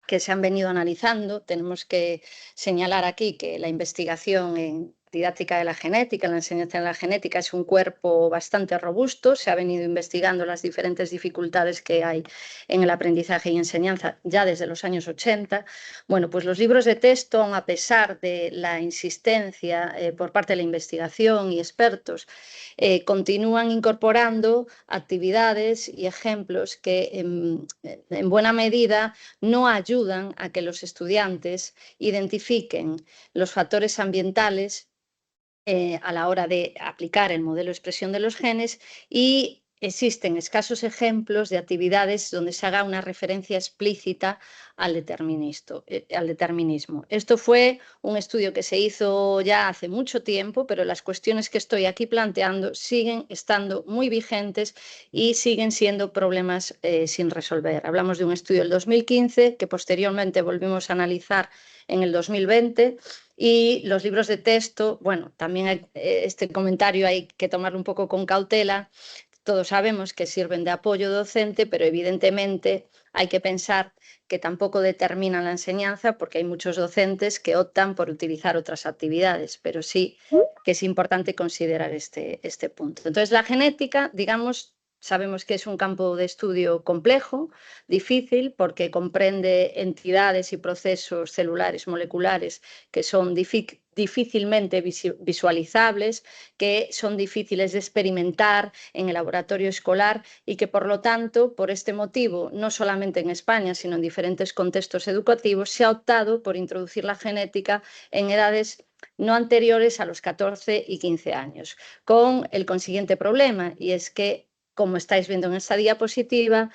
que se han venido analizando, tenemos que señalar aquí que la investigación en didáctica de la genética, la enseñanza de la genética, es un cuerpo bastante robusto. Se ha venido investigando las diferentes dificultades que hay en el aprendizaje y enseñanza ya desde los años 80. Bueno, pues los libros de texto, aun a pesar de la insistencia por parte de la investigación y expertos, continúan incorporando actividades y ejemplos que en buena medida no ayudan a que los estudiantes identifiquen los factores ambientales a la hora de aplicar el modelo de expresión de los genes, y existen escasos ejemplos de actividades donde se haga una referencia explícita al determinismo. Esto fue un estudio que se hizo ya hace mucho tiempo, pero las cuestiones que estoy aquí planteando siguen estando muy vigentes y siguen siendo problemas sin resolver. Hablamos de un estudio del 2015 que posteriormente volvimos a analizar en el 2020. Y los libros de texto, bueno, también este comentario hay que tomarlo un poco con cautela. Todos sabemos que sirven de apoyo docente, pero evidentemente hay que pensar que tampoco determinan la enseñanza, porque hay muchos docentes que optan por utilizar otras actividades, pero sí que es importante considerar este punto. Entonces, la genética, digamos, sabemos que es un campo de estudio complejo, difícil, porque comprende entidades y procesos celulares, moleculares, que son difícilmente visualizables, que son difíciles de experimentar en el laboratorio escolar y que, por lo tanto, por este motivo, no solamente en España, sino en diferentes contextos educativos, se ha optado por introducir la genética en edades no anteriores a los 14 y 15 años, con el consiguiente problema, y es que, como estáis viendo en esta diapositiva,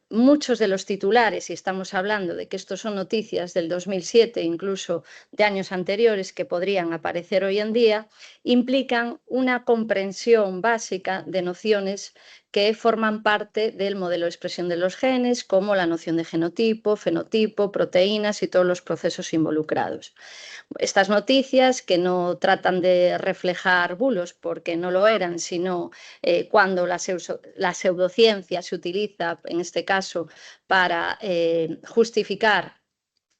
muchos de los titulares, y estamos hablando de que estos son noticias del 2007, incluso de años anteriores que podrían aparecer hoy en día, implican una comprensión básica de nociones que forman parte del modelo de expresión de los genes, como la noción de genotipo, fenotipo, proteínas y todos los procesos involucrados. Estas noticias, que no tratan de reflejar bulos, porque no lo eran, sino cuando la pseudociencia se utiliza, en este caso, para justificar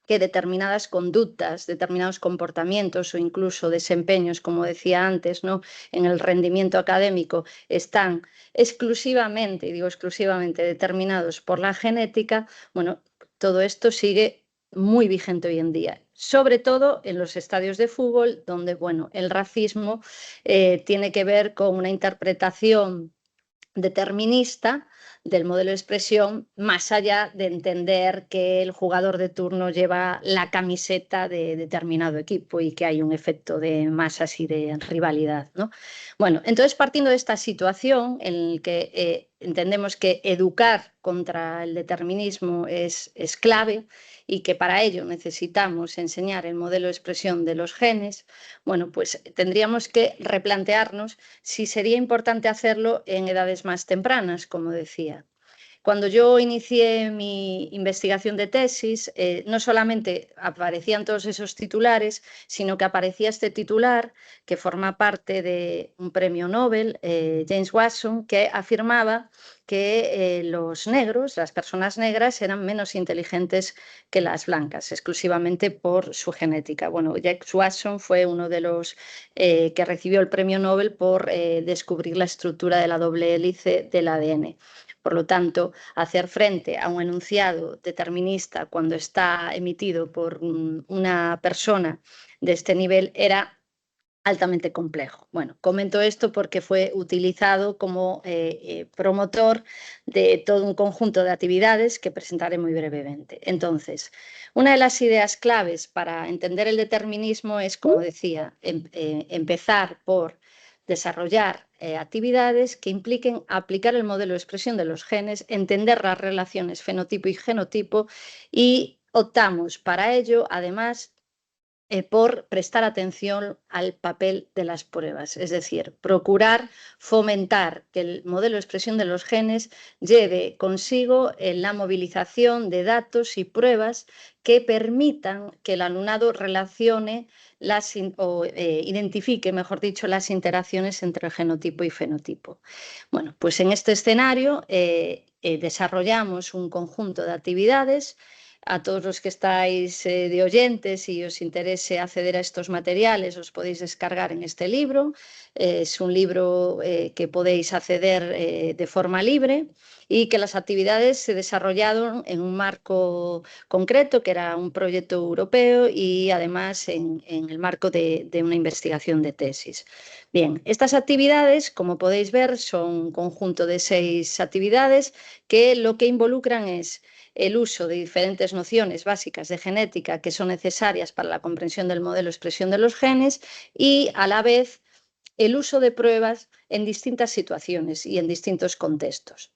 que determinadas conductas, determinados comportamientos o incluso desempeños, como decía antes, ¿no?, en el rendimiento académico, están exclusivamente, y digo exclusivamente, determinados por la genética. Bueno, todo esto sigue muy vigente hoy en día, sobre todo en los estadios de fútbol, donde, bueno, el racismo tiene que ver con una interpretación determinista del modelo de expresión, más allá de entender que el jugador de turno lleva la camiseta de determinado equipo y que hay un efecto de masas y de rivalidad, ¿no? Bueno, entonces, partiendo de esta situación en la que entendemos que educar contra el determinismo es clave y que para ello necesitamos enseñar el modelo de expresión de los genes, bueno, pues tendríamos que replantearnos si sería importante hacerlo en edades más tempranas, como decía. Cuando yo inicié mi investigación de tesis, no solamente aparecían todos esos titulares, sino que aparecía este titular que forma parte de un premio Nobel, James Watson, que afirmaba que los negros, las personas negras, eran menos inteligentes que las blancas, exclusivamente por su genética. Bueno, James Watson fue uno de los que recibió el premio Nobel por descubrir la estructura de la doble hélice del ADN. Por lo tanto, hacer frente a un enunciado determinista cuando está emitido por una persona de este nivel era altamente complejo. Bueno, comento esto porque fue utilizado como promotor de todo un conjunto de actividades que presentaré muy brevemente. Entonces, una de las ideas claves para entender el determinismo es, como decía, empezar por desarrollar actividades que impliquen aplicar el modelo de expresión de los genes, entender las relaciones fenotipo y genotipo, y optamos para ello, además, por prestar atención al papel de las pruebas, es decir, procurar fomentar que el modelo de expresión de los genes lleve consigo la movilización de datos y pruebas que permitan que el alumnado relacione o identifique, mejor dicho, las interacciones entre genotipo y fenotipo. Bueno, pues en este escenario desarrollamos un conjunto de actividades. A todos los que estáis de oyentes y os interese acceder a estos materiales, os podéis descargar en este libro. Es un libro que podéis acceder de forma libre y que las actividades se desarrollaron en un marco concreto, que era un proyecto europeo y además en el marco de una investigación de tesis. Bien, estas actividades, como podéis ver, son un conjunto de 6 actividades que lo que involucran es el uso de diferentes nociones básicas de genética que son necesarias para la comprensión del modelo de expresión de los genes y, a la vez, el uso de pruebas en distintas situaciones y en distintos contextos.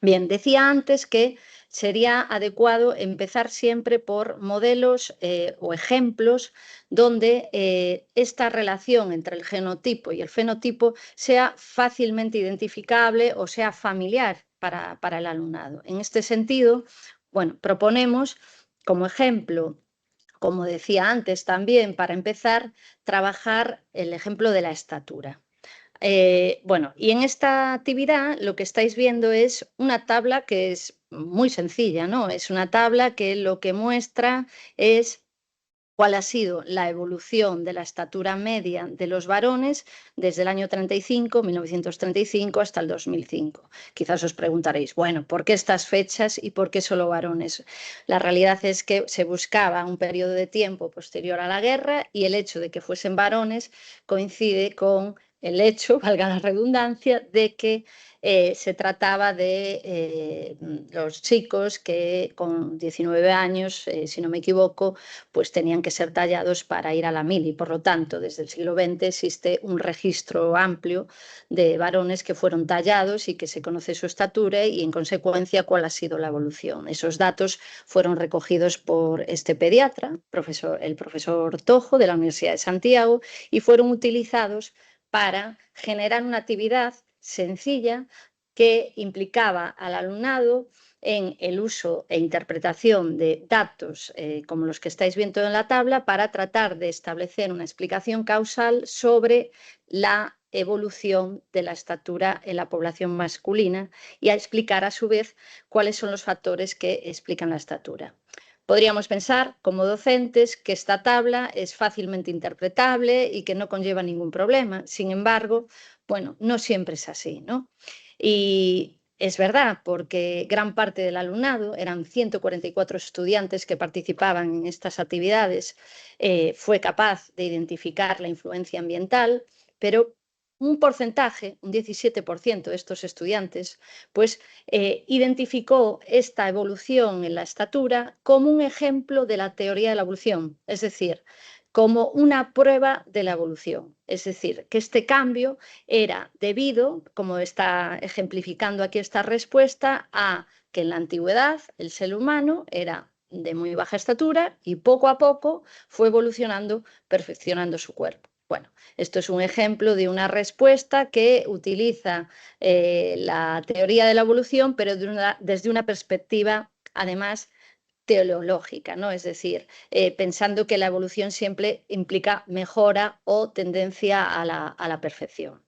Bien, decía antes que sería adecuado empezar siempre por modelos o ejemplos donde esta relación entre el genotipo y el fenotipo sea fácilmente identificable o sea familiar para el alumnado. En este sentido, bueno, proponemos como ejemplo, como decía antes también, para empezar, trabajar el ejemplo de la estatura. Bueno, y en esta actividad lo que estáis viendo es una tabla que es muy sencilla, ¿no? Es una tabla que lo que muestra es cuál ha sido la evolución de la estatura media de los varones desde el año 1935, hasta el 2005. Quizás os preguntaréis, bueno, ¿por qué estas fechas y por qué solo varones? La realidad es que se buscaba un periodo de tiempo posterior a la guerra y el hecho de que fuesen varones coincide con el hecho, valga la redundancia, de que se trataba de los chicos que con 19 años, si no me equivoco, pues tenían que ser tallados para ir a la mili. Por lo tanto, desde el siglo XX existe un registro amplio de varones que fueron tallados y que se conoce su estatura y, en consecuencia, cuál ha sido la evolución. Esos datos fueron recogidos por este pediatra, el profesor Tojo, de la Universidad de Santiago, y fueron utilizados para generar una actividad sencilla que implicaba al alumnado en el uso e interpretación de datos como los que estáis viendo en la tabla para tratar de establecer una explicación causal sobre la evolución de la estatura en la población masculina y a explicar a su vez cuáles son los factores que explican la estatura. Podríamos pensar, como docentes, que esta tabla es fácilmente interpretable y que no conlleva ningún problema. Sin embargo, bueno, no siempre es así, ¿no? Y es verdad, porque gran parte del alumnado, eran 144 estudiantes que participaban en estas actividades, fue capaz de identificar la influencia ambiental, pero un porcentaje, un 17% de estos estudiantes, pues identificó esta evolución en la estatura como un ejemplo de la teoría de la evolución, es decir, como una prueba de la evolución. Es decir, que este cambio era debido, como está ejemplificando aquí esta respuesta, a que en la antigüedad el ser humano era de muy baja estatura y poco a poco fue evolucionando, perfeccionando su cuerpo. Bueno, esto es un ejemplo de una respuesta que utiliza la teoría de la evolución, pero desde una perspectiva, además, teleológica, ¿no? Es decir, pensando que la evolución siempre implica mejora o tendencia a la perfección.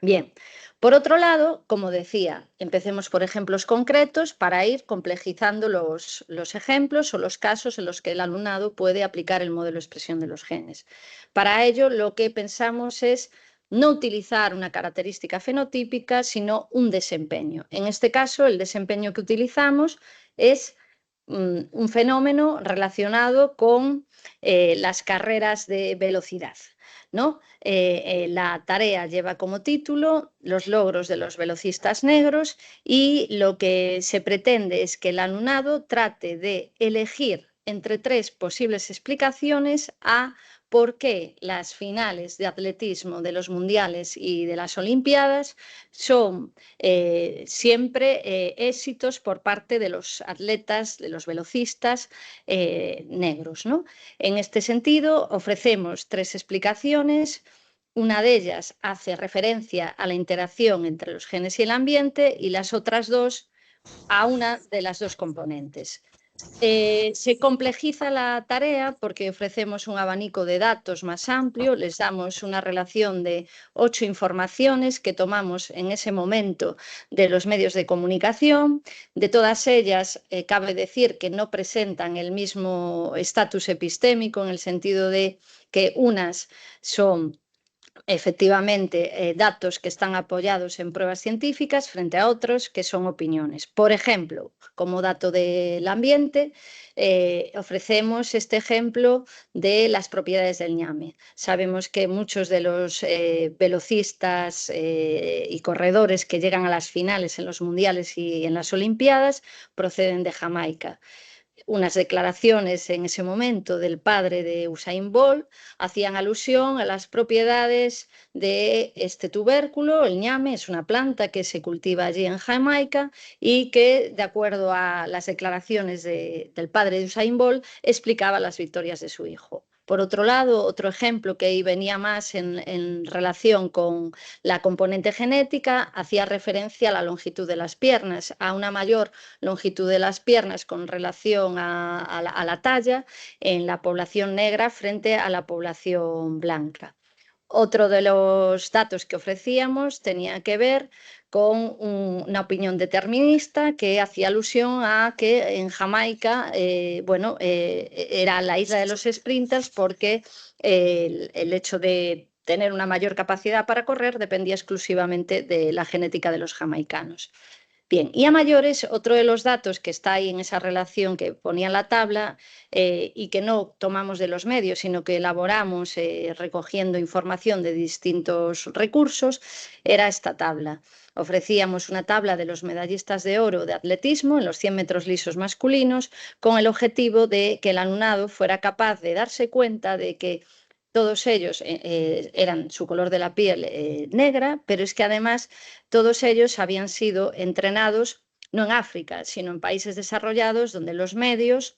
Bien, por otro lado, como decía, empecemos por ejemplos concretos para ir complejizando los ejemplos o los casos en los que el alumnado puede aplicar el modelo de expresión de los genes. Para ello, lo que pensamos es no utilizar una característica fenotípica, sino un desempeño. En este caso, el desempeño que utilizamos es un fenómeno relacionado con las carreras de velocidad, ¿no? La tarea lleva como título Los logros de los velocistas negros y lo que se pretende es que el alumnado trate de elegir entre 3 posibles explicaciones a por qué las finales de atletismo de los mundiales y de las olimpiadas son siempre éxitos por parte de los atletas, de los velocistas negros, ¿no? En este sentido, ofrecemos 3 explicaciones. Una de ellas hace referencia a la interacción entre los genes y el ambiente y las otras 2 a una de las 2 componentes. Se complejiza la tarea porque ofrecemos un abanico de datos más amplio, les damos una relación de 8 informaciones que tomamos en ese momento de los medios de comunicación. De todas ellas, cabe decir que no presentan el mismo estatus epistémico en el sentido de que unas son efectivamente datos que están apoyados en pruebas científicas frente a otros que son opiniones. Por ejemplo, como dato del ambiente, ofrecemos este ejemplo de las propiedades del ñame. Sabemos que muchos de los velocistas y corredores que llegan a las finales en los mundiales y en las olimpiadas proceden de Jamaica. Unas declaraciones en ese momento del padre de Usain Bolt hacían alusión a las propiedades de este tubérculo. El ñame es una planta que se cultiva allí en Jamaica y que, de acuerdo a las declaraciones del padre de Usain Bolt, explicaba las victorias de su hijo. Por otro lado, otro ejemplo que ahí venía más en relación con la componente genética, hacía referencia a la longitud de las piernas, a una mayor longitud de las piernas con relación a la talla en la población negra frente a la población blanca. Otro de los datos que ofrecíamos tenía que ver con una opinión determinista que hacía alusión a que en Jamaica era la isla de los sprinters porque el hecho de tener una mayor capacidad para correr dependía exclusivamente de la genética de los jamaicanos. Bien, y a mayores, otro de los datos que está ahí en esa relación que ponía en la tabla y que no tomamos de los medios, sino que elaboramos recogiendo información de distintos recursos, era esta tabla. Ofrecíamos una tabla de los medallistas de oro de atletismo en los 100 metros lisos masculinos con el objetivo de que el alumnado fuera capaz de darse cuenta de que todos ellos eran su color de la piel negra, pero es que además todos ellos habían sido entrenados no en África, sino en países desarrollados donde los medios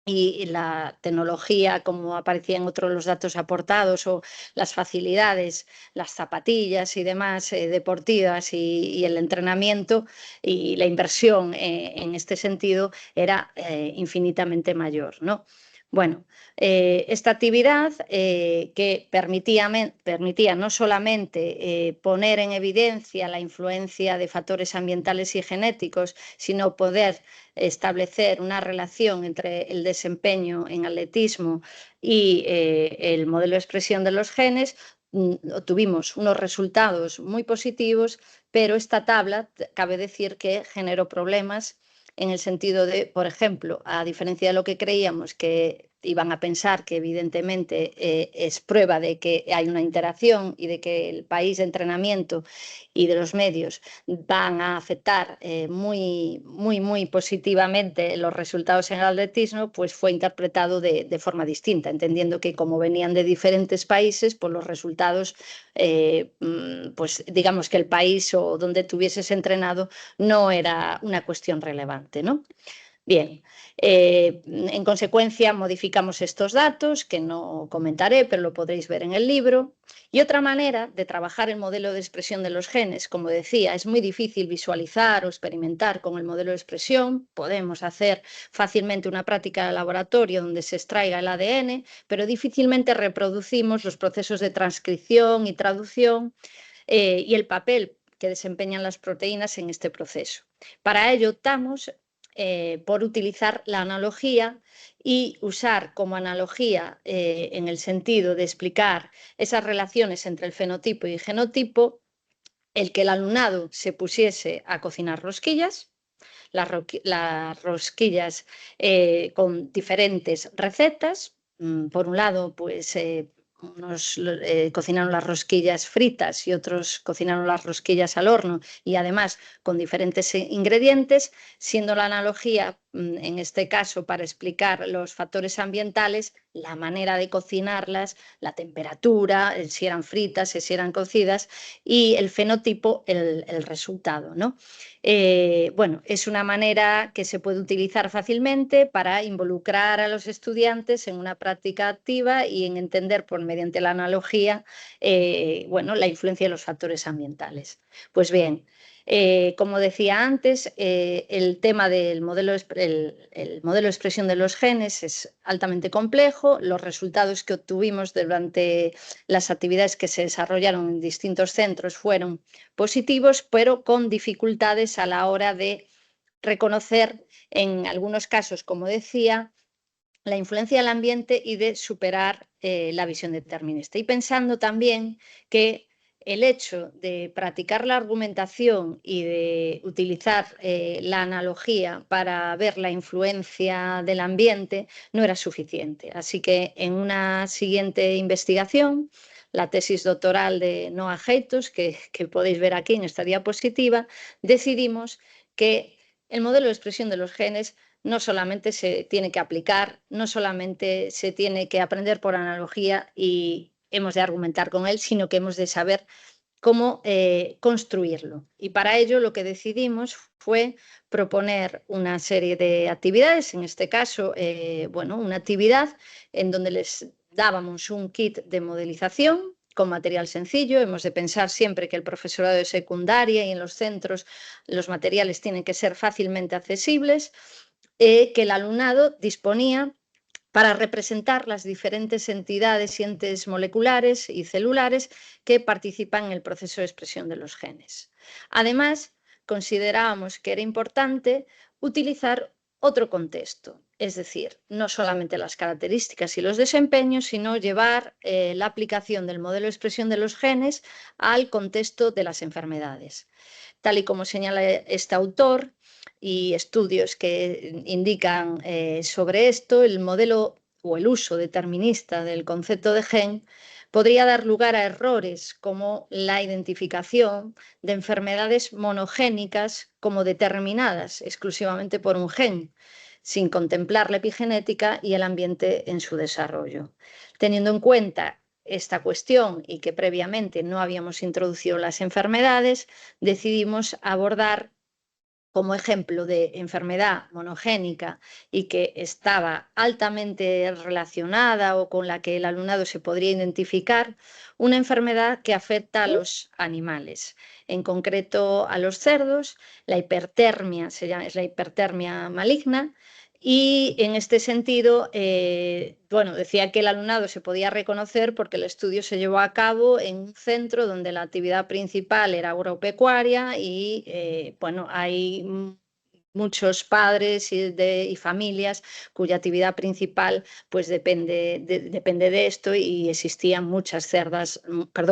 y la tecnología, como aparecía en otros los datos aportados, o las facilidades, las zapatillas y demás deportivas y el entrenamiento y la inversión en este sentido era infinitamente mayor, ¿no? Bueno, esta actividad que permitía no solamente poner en evidencia la influencia de factores ambientales y genéticos, sino poder establecer una relación entre el desempeño en atletismo y el modelo de expresión de los genes, tuvimos unos resultados muy positivos, pero esta tabla, cabe decir que generó problemas en el sentido de, por ejemplo, a diferencia de lo que creíamos que iban a pensar que evidentemente es prueba de que hay una interacción y de que el país de entrenamiento y de los medios van a afectar muy positivamente los resultados en el atletismo, pues fue interpretado de forma distinta, entendiendo que como venían de diferentes países, pues los resultados, pues digamos que el país o donde tuvieses entrenado no era una cuestión relevante, ¿no? Bien, en consecuencia modificamos estos datos, que no comentaré, pero lo podréis ver en el libro. Y otra manera de trabajar el modelo de expresión de los genes, como decía, es muy difícil visualizar o experimentar con el modelo de expresión. Podemos hacer fácilmente una práctica de laboratorio donde se extraiga el ADN, pero difícilmente reproducimos los procesos de transcripción y traducción y el papel que desempeñan las proteínas en este proceso. Para ello optamos por utilizar la analogía y usar como analogía en el sentido de explicar esas relaciones entre el fenotipo y genotipo, el que el alumnado se pusiese a cocinar rosquillas, las rosquillas con diferentes recetas. Por un lado, pues unos cocinaron las rosquillas fritas y otros cocinaron las rosquillas al horno y además con diferentes ingredientes, siendo la analogía en este caso para explicar los factores ambientales, la manera de cocinarlas, la temperatura, si eran fritas, si eran cocidas y el fenotipo, el resultado, ¿no? Bueno, es una manera que se puede utilizar fácilmente para involucrar a los estudiantes en una práctica activa y en entender mediante la analogía, bueno, la influencia de los factores ambientales. Pues bien, como decía antes, el tema del modelo, el modelo de expresión de los genes es altamente complejo. Los resultados que obtuvimos durante las actividades que se desarrollaron en distintos centros fueron positivos, pero con dificultades a la hora de reconocer, en algunos casos, como decía, la influencia del ambiente y de superar la visión determinista. Y pensando también que el hecho de practicar la argumentación y de utilizar la analogía para ver la influencia del ambiente no era suficiente. Así que en una siguiente investigación, la tesis doctoral de Noah Heitos, que podéis ver aquí en esta diapositiva, decidimos que el modelo de expresión de los genes no solamente se tiene que aplicar, no solamente se tiene que aprender por analogía y hemos de argumentar con él, sino que hemos de saber cómo construirlo. Y para ello lo que decidimos fue proponer una serie de actividades, en este caso, bueno, una actividad en donde les dábamos un kit de modelización con material sencillo. Hemos de pensar siempre que el profesorado de secundaria y en los centros los materiales tienen que ser fácilmente accesibles, que el alumnado disponía para representar las diferentes entidades y entes moleculares y celulares que participan en el proceso de expresión de los genes. Además, considerábamos que era importante utilizar otro contexto, es decir, no solamente las características y los desempeños, sino llevar la aplicación del modelo de expresión de los genes al contexto de las enfermedades. Tal y como señala este autor y estudios que indican sobre esto, el modelo o el uso determinista del concepto de gen podría dar lugar a errores como la identificación de enfermedades monogénicas como determinadas exclusivamente por un gen, sin contemplar la epigenética y el ambiente en su desarrollo. Teniendo en cuenta esta cuestión y que previamente no habíamos introducido las enfermedades, decidimos abordar como ejemplo de enfermedad monogénica y que estaba altamente relacionada o con la que el alumnado se podría identificar, una enfermedad que afecta a los animales, en concreto a los cerdos. La hipertermia es la hipertermia maligna. Y en este sentido, bueno, decía que el alumnado se podía reconocer porque el estudio se llevó a cabo en un centro donde la actividad principal era agropecuaria y, bueno, hay muchos padres y familias cuya actividad principal pues depende de esto y existían muchas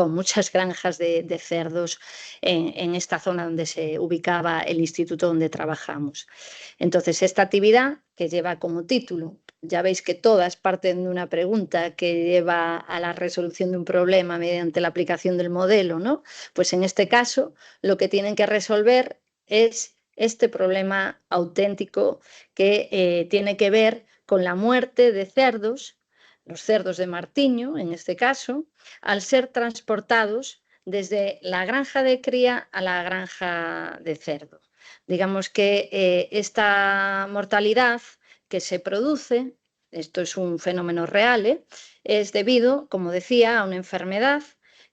muchas granjas de cerdos en esta zona donde se ubicaba el instituto donde trabajamos. Entonces, esta actividad que lleva como título, ya veis que todas parten de una pregunta que lleva a la resolución de un problema mediante la aplicación del modelo, ¿no? Pues en este caso, lo que tienen que resolver es este problema auténtico que tiene que ver con la muerte de cerdos, los cerdos de Martiño, en este caso, al ser transportados desde la granja de cría a la granja de cerdo. Digamos que esta mortalidad que se produce, esto es un fenómeno real, es debido, como decía, a una enfermedad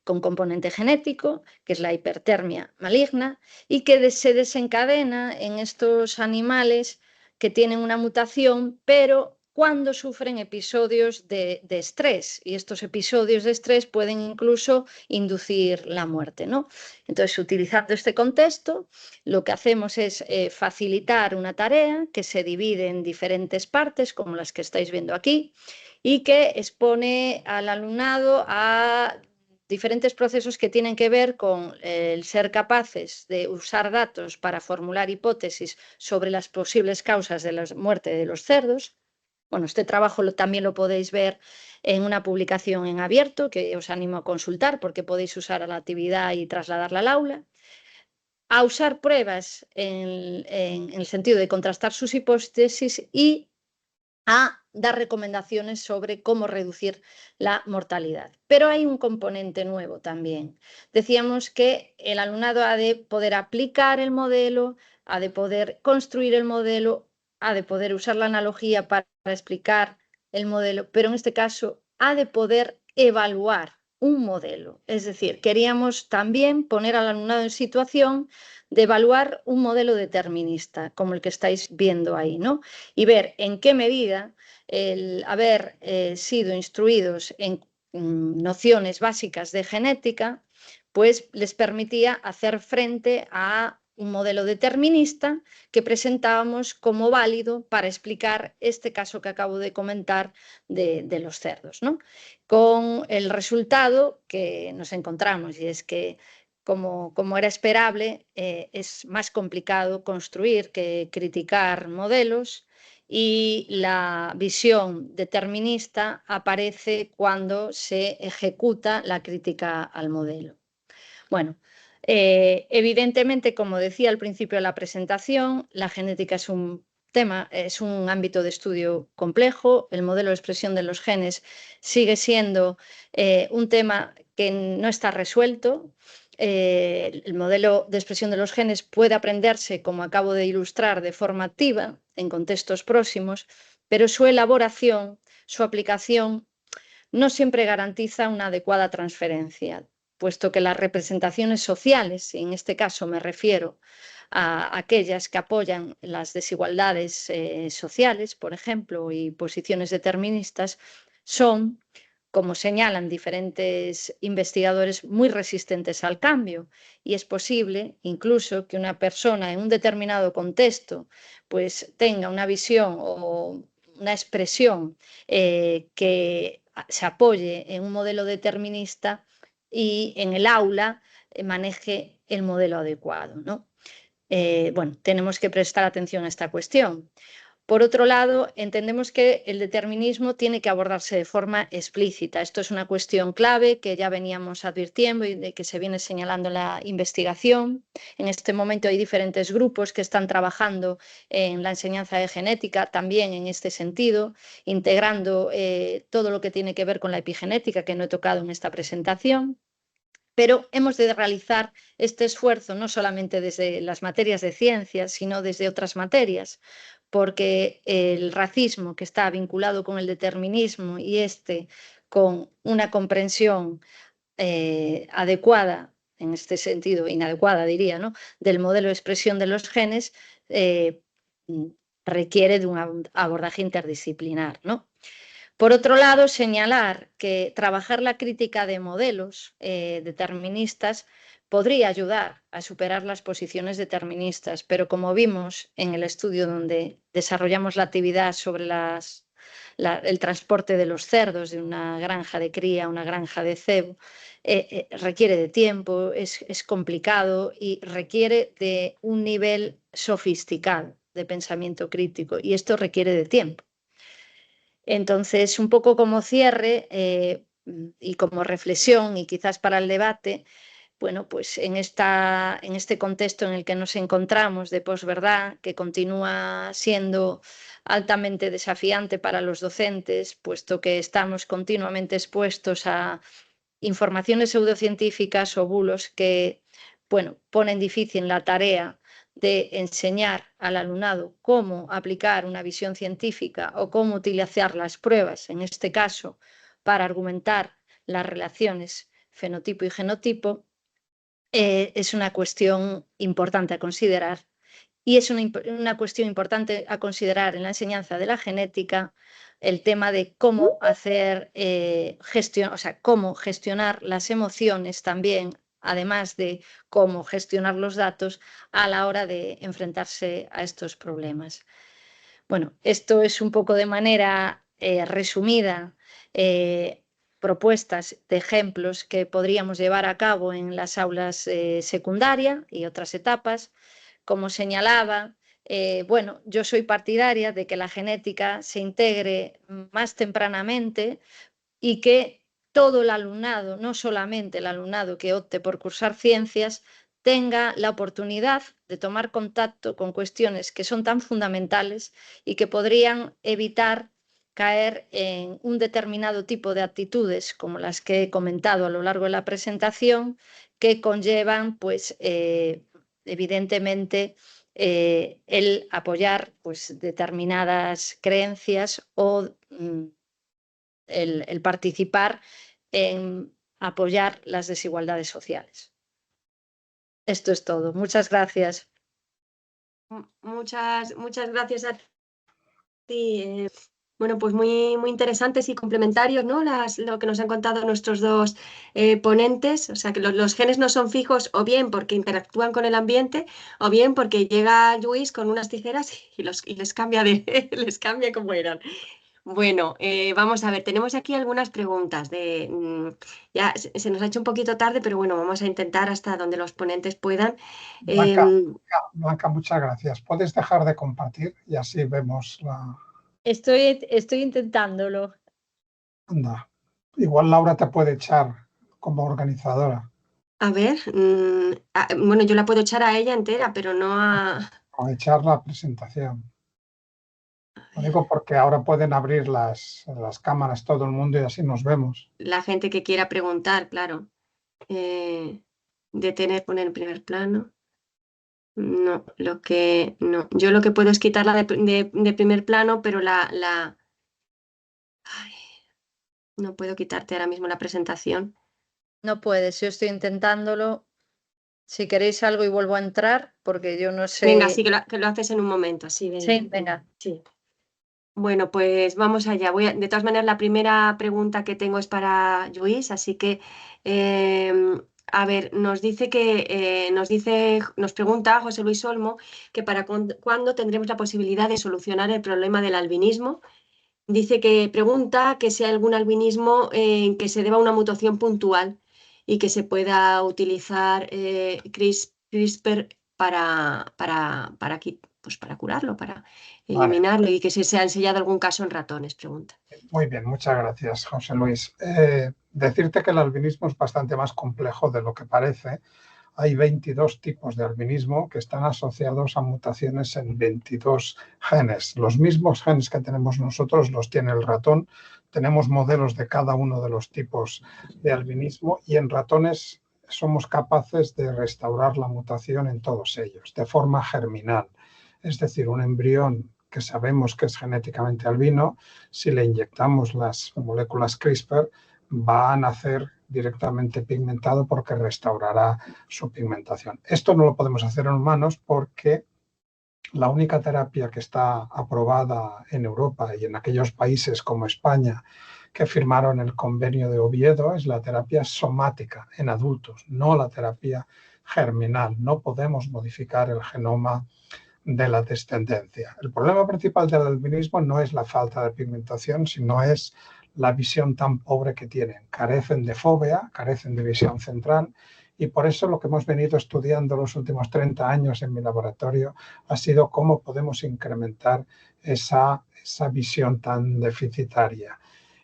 con componente genético, que es la hipertermia maligna, y que se desencadena en estos animales que tienen una mutación, pero cuando sufren episodios de estrés, y estos episodios de estrés pueden incluso inducir la muerte, ¿no? Entonces, utilizando este contexto, lo que hacemos es facilitar una tarea que se divide en diferentes partes, como las que estáis viendo aquí, y que expone al alumnado a diferentes procesos que tienen que ver con el ser capaces de usar datos para formular hipótesis sobre las posibles causas de la muerte de los cerdos. Bueno, este trabajo también lo podéis ver en una publicación en abierto que os animo a consultar porque podéis usar a la actividad y trasladarla al aula. A usar pruebas en el sentido de contrastar sus hipótesis y a dar recomendaciones sobre cómo reducir la mortalidad. Pero hay un componente nuevo también. Decíamos que el alumnado ha de poder aplicar el modelo, ha de poder construir el modelo, ha de poder usar la analogía para explicar el modelo, pero en este caso ha de poder evaluar un modelo. Es decir, queríamos también poner al alumnado en situación de evaluar un modelo determinista, como el que estáis viendo ahí, ¿no? Y ver en qué medida el haber sido instruidos en nociones básicas de genética, pues les permitía hacer frente a un modelo determinista que presentábamos como válido para explicar este caso que acabo de comentar de los cerdos, ¿no? Con el resultado que nos encontramos, y es que como era esperable, es más complicado construir que criticar modelos, y la visión determinista aparece cuando se ejecuta la crítica al modelo. Bueno, evidentemente, como decía al principio de la presentación, la genética es un tema, es un ámbito de estudio complejo. El modelo de expresión de los genes sigue siendo un tema que no está resuelto. El modelo de expresión de los genes puede aprenderse, como acabo de ilustrar, de forma activa en contextos próximos, pero su elaboración, su aplicación, no siempre garantiza una adecuada transferencia, puesto que las representaciones sociales, y en este caso me refiero a aquellas que apoyan las desigualdades sociales, por ejemplo, y posiciones deterministas, son, como señalan diferentes investigadores, muy resistentes al cambio, y es posible incluso que una persona en un determinado contexto pues tenga una visión o una expresión que se apoye en un modelo determinista y en el aula maneje el modelo adecuado, ¿no? Bueno, tenemos que prestar atención a esta cuestión. Por otro lado, entendemos que el determinismo tiene que abordarse de forma explícita. Esto es una cuestión clave que ya veníamos advirtiendo y de que se viene señalando en la investigación. En este momento hay diferentes grupos que están trabajando en la enseñanza de genética también en este sentido, integrando todo lo que tiene que ver con la epigenética, que no he tocado en esta presentación. Pero hemos de realizar este esfuerzo no solamente desde las materias de ciencias, sino desde otras materias, porque el racismo, que está vinculado con el determinismo, y con una comprensión adecuada, en este sentido inadecuada diría, ¿no?, del modelo de expresión de los genes, requiere de un abordaje interdisciplinar, ¿no? Por otro lado, señalar que trabajar la crítica de modelos deterministas podría ayudar a superar las posiciones deterministas, pero como vimos en el estudio donde desarrollamos la actividad sobre el transporte de los cerdos de una granja de cría a una granja de cebo, requiere de tiempo, es complicado y requiere de un nivel sofisticado de pensamiento crítico, y esto requiere de tiempo. Entonces, un poco como cierre y como reflexión, y quizás para el debate, bueno, pues en este contexto en el que nos encontramos de posverdad, que continúa siendo altamente desafiante para los docentes, puesto que estamos continuamente expuestos a informaciones pseudocientíficas o bulos que, bueno, ponen difícil la tarea de enseñar al alumnado cómo aplicar una visión científica o cómo utilizar las pruebas, en este caso, para argumentar las relaciones fenotipo y genotipo, es una cuestión importante a considerar. Y es una cuestión importante a considerar en la enseñanza de la genética el tema de cómo hacer cómo gestionar las emociones también, además de cómo gestionar los datos a la hora de enfrentarse a estos problemas. Bueno, esto es un poco de manera resumida, propuestas de ejemplos que podríamos llevar a cabo en las aulas secundaria y otras etapas. Como señalaba, bueno, yo soy partidaria de que la genética se integre más tempranamente y que todo el alumnado, no solamente el alumnado que opte por cursar ciencias, tenga la oportunidad de tomar contacto con cuestiones que son tan fundamentales y que podrían evitar caer en un determinado tipo de actitudes, como las que he comentado a lo largo de la presentación, que conllevan, pues, evidentemente, el apoyar pues, determinadas creencias o el participar en apoyar las desigualdades sociales. Esto es todo. Muchas gracias. Muchas gracias a ti. Bueno, pues muy interesantes y complementarios, ¿no? Lo que nos han contado nuestros dos ponentes. O sea, que los genes no son fijos o bien porque interactúan con el ambiente o bien porque llega Luis con unas tijeras y les cambia les cambia como eran. Bueno, vamos a ver, tenemos aquí algunas preguntas. Ya se nos ha hecho un poquito tarde, pero bueno, vamos a intentar hasta donde los ponentes puedan. Blanca, muchas gracias. ¿Puedes dejar de compartir? Y así vemos la... Estoy intentándolo. Anda. Igual Laura te puede echar como organizadora. A ver, bueno, yo la puedo echar a ella entera, pero no a... O echar la presentación. Lo digo porque ahora pueden abrir las cámaras todo el mundo y así nos vemos. La gente que quiera preguntar, claro. Poner en primer plano. No, no. Yo lo que puedo es quitarla de primer plano, pero Ay, no puedo quitarte ahora mismo la presentación. No puedes, yo estoy intentándolo. Si queréis algo y vuelvo a entrar, porque yo no sé... Venga, sí, que lo haces en un momento, sí, venga. Sí, venga. Sí. Bueno, pues vamos allá. De todas maneras, la primera pregunta que tengo es para Luis, así que, a ver, nos pregunta José Luis Olmo que para cuándo tendremos la posibilidad de solucionar el problema del albinismo. Dice que pregunta que si hay algún albinismo que se deba a una mutación puntual y que se pueda utilizar CRISPR para curarlo, para eliminarlo y que se ha ensayado algún caso en ratones, pregunta. Muy bien, muchas gracias, José Luis. Decirte que el albinismo es bastante más complejo de lo que parece. Hay 22 tipos de albinismo que están asociados a mutaciones en 22 genes. Los mismos genes que tenemos nosotros los tiene el ratón. Tenemos modelos de cada uno de los tipos de albinismo y en ratones somos capaces de restaurar la mutación en todos ellos, de forma germinal. Es decir, un embrión que sabemos que es genéticamente albino, si le inyectamos las moléculas CRISPR, va a nacer directamente pigmentado porque restaurará su pigmentación. Esto no lo podemos hacer en humanos porque la única terapia que está aprobada en Europa y en aquellos países como España que firmaron el convenio de Oviedo es la terapia somática en adultos, no la terapia germinal. No podemos modificar el genoma de la descendencia. El problema principal del albinismo no es la falta de pigmentación, sino es la visión tan pobre que tienen. Carecen de fóvea, carecen de visión central y por eso lo que hemos venido estudiando los últimos 30 años en mi laboratorio ha sido cómo podemos incrementar esa visión tan deficitaria.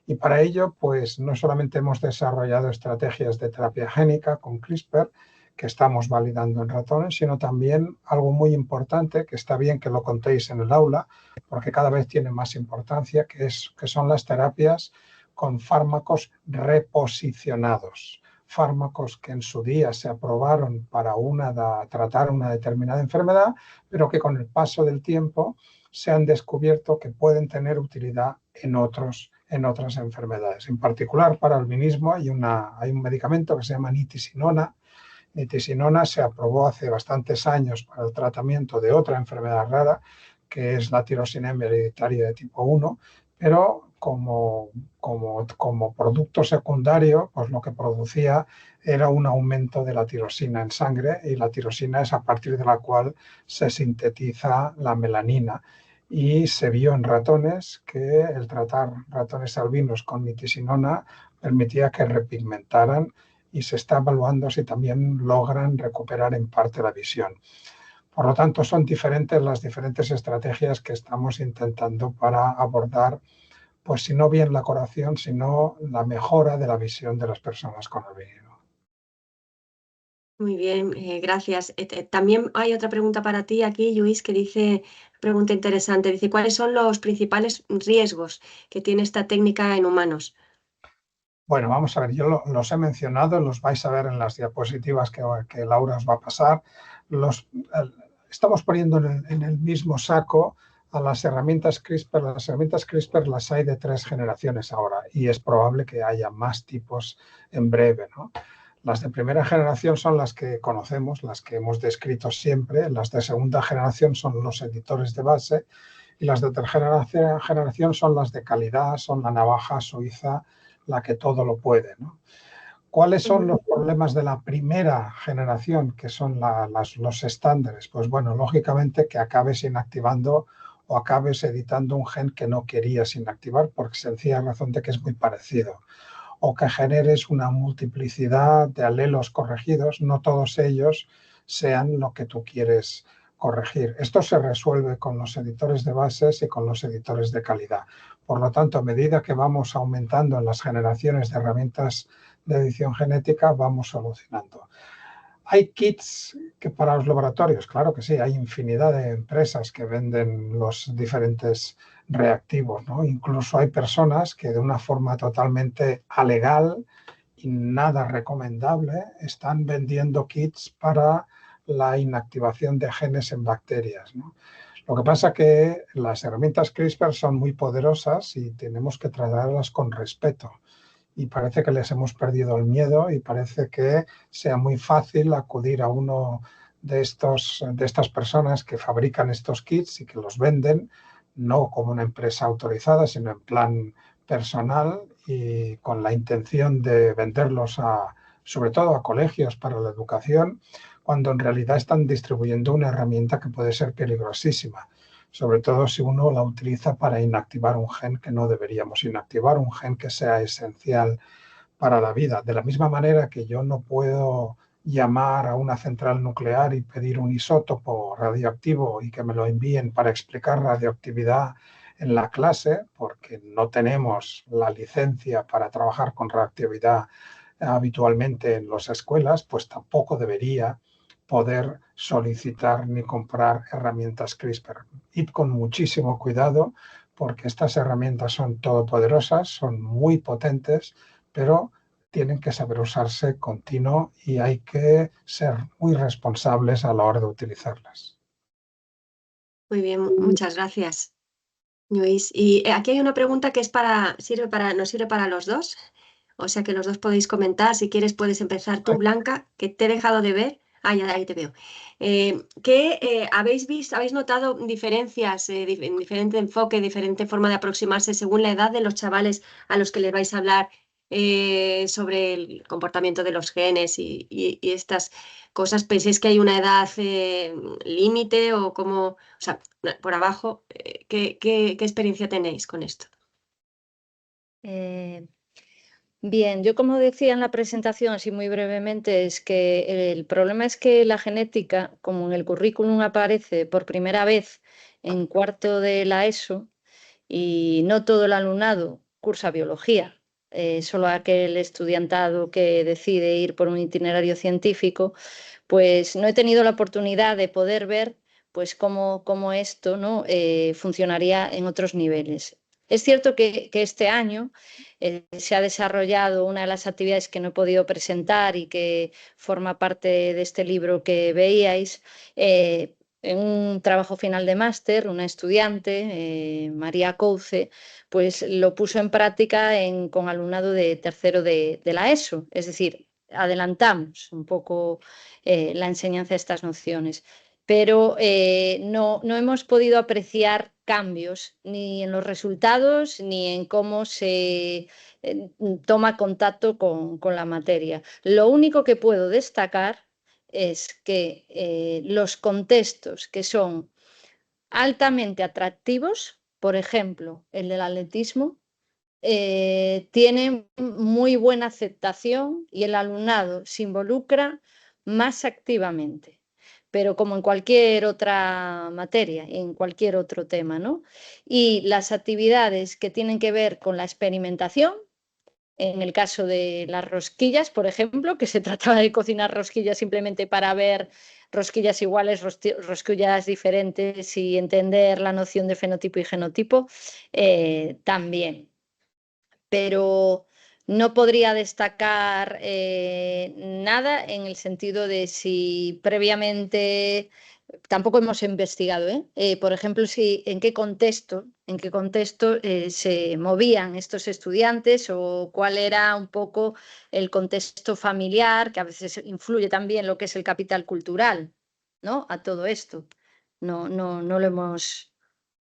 Y para ello, pues no solamente hemos desarrollado estrategias de terapia génica con CRISPR, que estamos validando en ratones, sino también algo muy importante, que está bien que lo contéis en el aula, porque cada vez tiene más importancia, que son las terapias con fármacos reposicionados. fármacos que en su día se aprobaron para tratar una determinada enfermedad, pero que con el paso del tiempo se han descubierto que pueden tener utilidad en otras enfermedades. En particular, para albinismo hay un medicamento que se llama nitisinona. Nitisinona se aprobó hace bastantes años para el tratamiento de otra enfermedad rara, que es la tirosinemia hereditaria de tipo 1, pero como producto secundario, pues lo que producía era un aumento de la tirosina en sangre, y la tirosina es a partir de la cual se sintetiza la melanina. Y se vio en ratones que el tratar ratones albinos con nitisinona permitía que repigmentaran, y se está evaluando si también logran recuperar en parte la visión. Por lo tanto, son diferentes las diferentes estrategias que estamos intentando para abordar, pues si no bien la curación, sino la mejora de la visión de las personas con albinismo. Muy bien, gracias. También hay otra pregunta para ti aquí, Lluís, que dice, pregunta interesante, dice, ¿cuáles son los principales riesgos que tiene esta técnica en humanos? Bueno, vamos a ver, yo los he mencionado, los vais a ver en las diapositivas que Laura os va a pasar. Estamos poniendo en el mismo saco a las herramientas CRISPR. Las herramientas CRISPR las hay de 3 generaciones ahora, y es probable que haya más tipos en breve, ¿no? Las de primera generación son las que conocemos, las que hemos descrito siempre. Las de segunda generación son los editores de base, y las de tercera generación son las de calidad, son la navaja suiza, la que todo lo puede, ¿no? ¿Cuáles son los problemas de la primera generación, que son los estándares? Pues bueno, lógicamente que acabes inactivando o acabes editando un gen que no querías inactivar, por sencilla razón de que es muy parecido, o que generes una multiplicidad de alelos corregidos, no todos ellos sean lo que tú quieres corregir. Esto se resuelve con los editores de bases y con los editores de calidad. Por lo tanto, a medida que vamos aumentando en las generaciones de herramientas de edición genética, vamos solucionando. ¿Hay kits que para los laboratorios? Claro que sí, hay infinidad de empresas que venden los diferentes reactivos, ¿no? Incluso hay personas que de una forma totalmente alegal y nada recomendable están vendiendo kits para la inactivación de genes en bacterias, ¿no? Lo que pasa es que las herramientas CRISPR son muy poderosas y tenemos que tratarlas con respeto. Y parece que les hemos perdido el miedo, y parece que sea muy fácil acudir a uno de estas personas que fabrican estos kits y que los venden, no como una empresa autorizada, sino en plan personal, y con la intención de venderlos sobre todo a colegios para la educación, cuando en realidad están distribuyendo una herramienta que puede ser peligrosísima, sobre todo si uno la utiliza para inactivar un gen que no deberíamos inactivar, un gen que sea esencial para la vida. De la misma manera que yo no puedo llamar a una central nuclear y pedir un isótopo radioactivo y que me lo envíen para explicar radioactividad en la clase, porque no tenemos la licencia para trabajar con radioactividad habitualmente en las escuelas, pues tampoco debería poder solicitar ni comprar herramientas CRISPR. Id con muchísimo cuidado, porque estas herramientas son todopoderosas, son muy potentes, pero tienen que saber usarse continuo, y hay que ser muy responsables a la hora de utilizarlas. Muy bien, muchas gracias, Lluís. Y aquí hay una pregunta que nos sirve para los dos, o sea que los dos podéis comentar. Si quieres puedes empezar tú, Blanca, que te he dejado de ver. Ah, ya, ahí te veo. ¿Habéis notado diferencias, diferente enfoque, diferente forma de aproximarse según la edad de los chavales a los que les vais a hablar sobre el comportamiento de los genes y estas cosas? ¿Pensáis que hay una edad límite o cómo, o sea, por abajo, qué experiencia tenéis con esto? Bien, yo como decía en la presentación, así muy brevemente, es que el problema es que la genética, como en el currículum aparece por primera vez en cuarto de la ESO, y no todo el alumnado cursa biología, solo aquel estudiantado que decide ir por un itinerario científico, pues no he tenido la oportunidad de poder ver pues cómo esto, ¿no? Funcionaría en otros niveles. Es cierto que este año se ha desarrollado una de las actividades que no he podido presentar y que forma parte de este libro que veíais. En un trabajo final de máster, una estudiante, María Couce, pues lo puso en práctica con alumnado de tercero de la ESO. Es decir, adelantamos un poco la enseñanza de estas nociones, pero no hemos podido apreciar cambios ni en los resultados ni en cómo se toma contacto con la materia. Lo único que puedo destacar es que los contextos que son altamente atractivos, por ejemplo, el del atletismo, tienen muy buena aceptación y el alumnado se involucra más activamente. Pero como en cualquier otra materia, en cualquier otro tema, ¿no? Y las actividades que tienen que ver con la experimentación, en el caso de las rosquillas, por ejemplo, que se trataba de cocinar rosquillas simplemente para ver rosquillas iguales, rosquillas diferentes y entender la noción de fenotipo y genotipo, también. Pero no podría destacar nada en el sentido de si previamente, tampoco hemos investigado, por ejemplo, en qué contexto se movían estos estudiantes o cuál era un poco el contexto familiar, que a veces influye también lo que es el capital cultural, ¿no? A todo esto. No lo hemos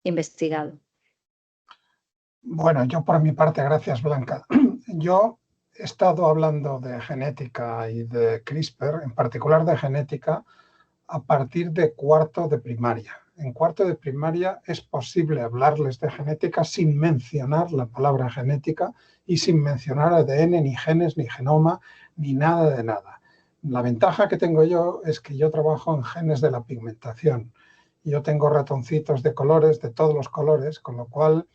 investigado. Bueno, yo por mi parte, gracias Blanca. Yo he estado hablando de genética y de CRISPR, en particular de genética, a partir de cuarto de primaria. En cuarto de primaria es posible hablarles de genética sin mencionar la palabra genética y sin mencionar ADN, ni genes, ni genoma, ni nada de nada. La ventaja que tengo yo es que yo trabajo en genes de la pigmentación. Yo tengo ratoncitos de colores, de todos los colores, con lo cual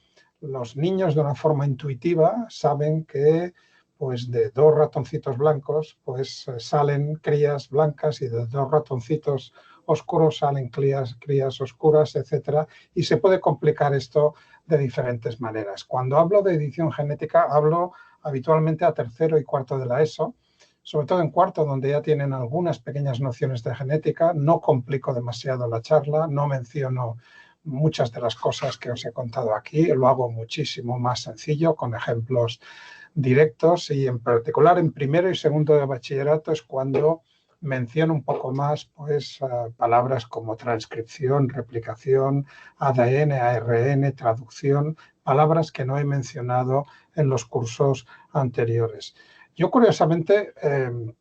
los niños de una forma intuitiva saben que pues de dos ratoncitos blancos pues salen crías blancas y de dos ratoncitos oscuros salen crías oscuras, etcétera, y se puede complicar esto de diferentes maneras. Cuando hablo de edición genética hablo habitualmente a tercero y cuarto de la ESO, sobre todo en cuarto, donde ya tienen algunas pequeñas nociones de genética. No complico demasiado la charla, no menciono muchas de las cosas que os he contado aquí, lo hago muchísimo más sencillo, con ejemplos directos, y en particular en primero y segundo de bachillerato es cuando menciono un poco más pues, palabras como transcripción, replicación, ADN, ARN, traducción, palabras que no he mencionado en los cursos anteriores. Yo, curiosamente,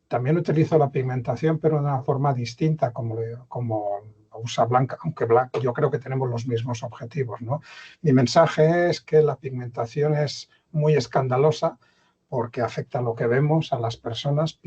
también utilizo la pigmentación, pero de una forma distinta, como usa Blanca, aunque Blanca, yo creo que tenemos los mismos objetivos, ¿no? Mi mensaje es que la pigmentación es muy escandalosa porque afecta a lo que vemos, a las personas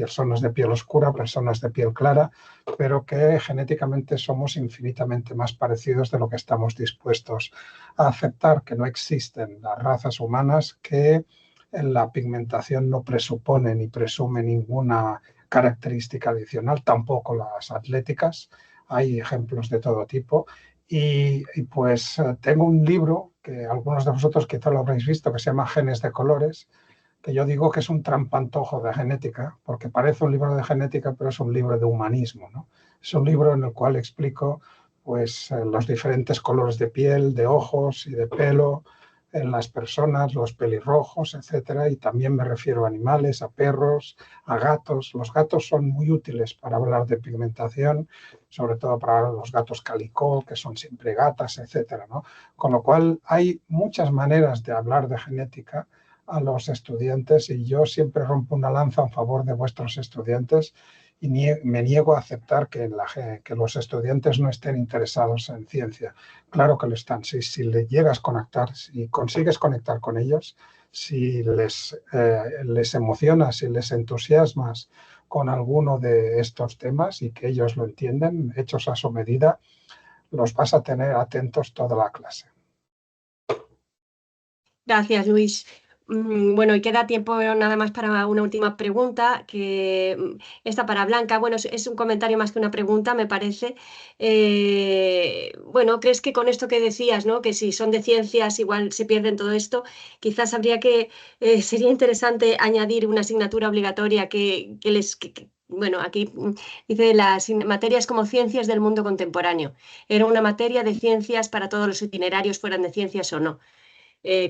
de piel oscura, personas de piel clara, pero que genéticamente somos infinitamente más parecidos de lo que estamos dispuestos a aceptar, que no existen las razas humanas, que la pigmentación no presupone ni presume ninguna característica adicional, tampoco las atléticas. Hay ejemplos de todo tipo. Y pues tengo un libro que algunos de vosotros quizá lo habréis visto, que se llama Genes de Colores, que yo digo que es un trampantojo de genética, porque parece un libro de genética, pero es un libro de humanismo, ¿no? Es un libro en el cual explico pues, los diferentes colores de piel, de ojos y de pelo en las personas, los pelirrojos, etcétera, y también me refiero a animales, a perros, a gatos. Los gatos son muy útiles para hablar de pigmentación, sobre todo para los gatos calicó, que son siempre gatas, etcétera, ¿no? Con lo cual hay muchas maneras de hablar de genética a los estudiantes, y yo siempre rompo una lanza en favor de vuestros estudiantes y me niego a aceptar que los estudiantes no estén interesados en ciencia. Claro que lo están. Si les llegas a conectar, si consigues conectar con ellos, si les emocionas, si les entusiasmas con alguno de estos temas y que ellos lo entienden, hechos a su medida, los vas a tener atentos toda la clase. Gracias, Luis. Bueno, y queda tiempo nada más para una última pregunta, que esta para Blanca. Bueno, es un comentario más que una pregunta, me parece. Bueno, ¿crees que con esto que decías, ¿no? Que si son de ciencias igual se pierden todo esto? Quizás sería interesante añadir una asignatura obligatoria bueno, aquí dice las materias como ciencias del mundo contemporáneo. Era una materia de ciencias para todos los itinerarios, fueran de ciencias o no.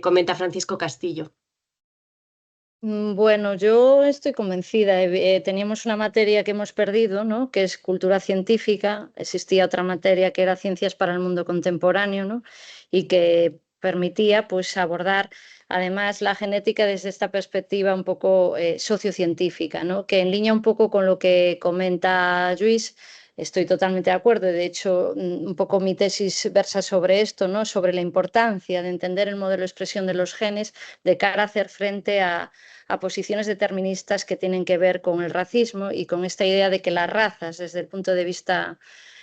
Comenta Francisco Castillo. Bueno, yo estoy convencida. Teníamos una materia que hemos perdido, ¿no? Que es cultura científica. Existía otra materia que era ciencias para el mundo contemporáneo, ¿no? Y que permitía, pues, abordar además la genética desde esta perspectiva un poco sociocientífica, ¿no? Que en línea un poco con lo que comenta Lluís. Estoy totalmente de acuerdo. De hecho, un poco mi tesis versa sobre esto, ¿no? Sobre la importancia de entender el modelo de expresión de los genes de cara a hacer frente a posiciones deterministas que tienen que ver con el racismo y con esta idea de que las razas, desde el punto de vista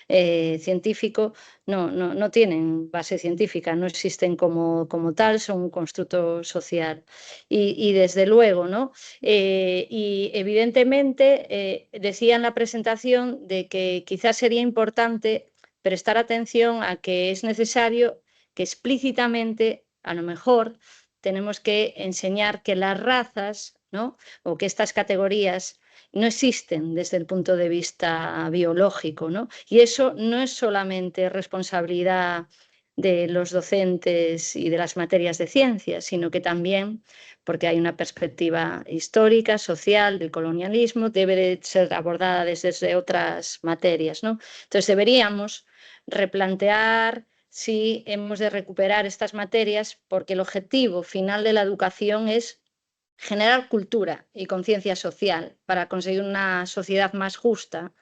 científico, no tienen base científica, no existen como tal, son un constructo social. Y desde luego, ¿no? Y evidentemente decía en la presentación de que quizás sería importante prestar atención a que es necesario que explícitamente, a lo mejor, tenemos que enseñar que las razas, ¿no? O que estas categorías no existen desde el punto de vista biológico, ¿no? Y eso no es solamente responsabilidad de los docentes y de las materias de ciencias, sino que también, porque hay una perspectiva histórica, social, del colonialismo, debe de ser abordada desde otras materias, ¿no? Entonces deberíamos replantear si hemos de recuperar estas materias, porque el objetivo final de la educación es generar cultura y conciencia social para conseguir una sociedad más justa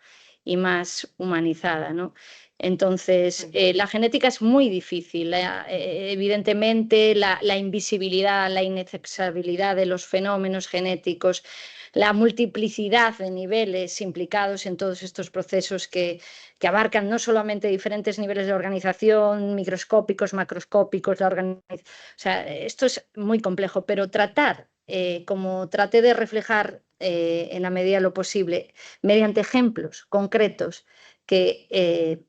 y más humanizada, ¿no? Entonces, la genética es muy difícil. Evidentemente, la invisibilidad, la inaccesibilidad de los fenómenos genéticos, la multiplicidad de niveles implicados en todos estos procesos que abarcan no solamente diferentes niveles de organización, microscópicos, macroscópicos, o sea, esto es muy complejo, pero como traté de reflejar en la medida de lo posible, mediante ejemplos concretos, que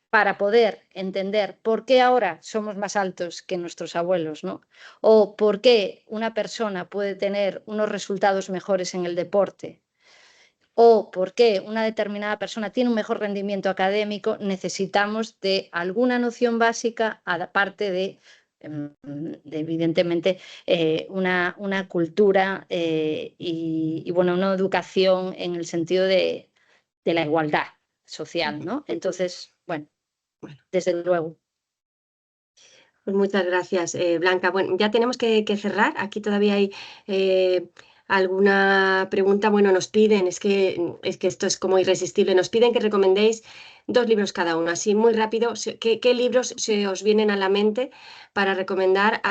para poder entender por qué ahora somos más altos que nuestros abuelos, ¿no? O por qué una persona puede tener unos resultados mejores en el deporte, o por qué una determinada persona tiene un mejor rendimiento académico, necesitamos de alguna noción básica, aparte de evidentemente, una cultura y, bueno, una educación en el sentido de la igualdad social, ¿no? Entonces, bueno, desde luego. Pues muchas gracias, Blanca. Bueno, ya tenemos que cerrar. Aquí todavía hay alguna pregunta. Bueno, nos piden, es que esto es como irresistible, nos piden que recomendéis 2 libros cada uno. Así, muy rápido, ¿qué libros se os vienen a la mente para recomendar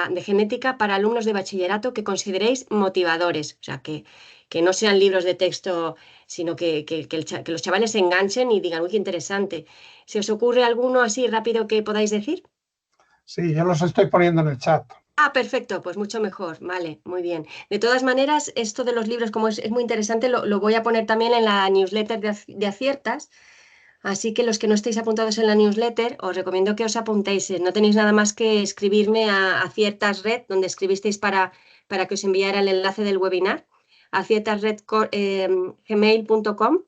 de genética para alumnos de bachillerato que consideréis motivadores? O sea, que no sean libros de texto, sino que los chavales se enganchen y digan, uy, qué interesante. ¿Se os ocurre alguno así rápido que podáis decir? Sí, yo los estoy poniendo en el chat. Ah, perfecto, pues mucho mejor, vale, muy bien. De todas maneras, esto de los libros, como es muy interesante, lo voy a poner también en la newsletter de Aciertas, así que los que no estéis apuntados en la newsletter, os recomiendo que os apuntéis. No tenéis nada más que escribirme a Aciertas Red, donde escribisteis para que os enviara el enlace del webinar, aciertasred@gmail.com,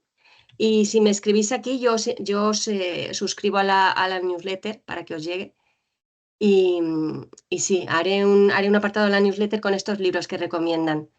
y si me escribís aquí, yo os suscribo a la newsletter para que os llegue. Y sí, haré un apartado en la newsletter con estos libros que recomiendan.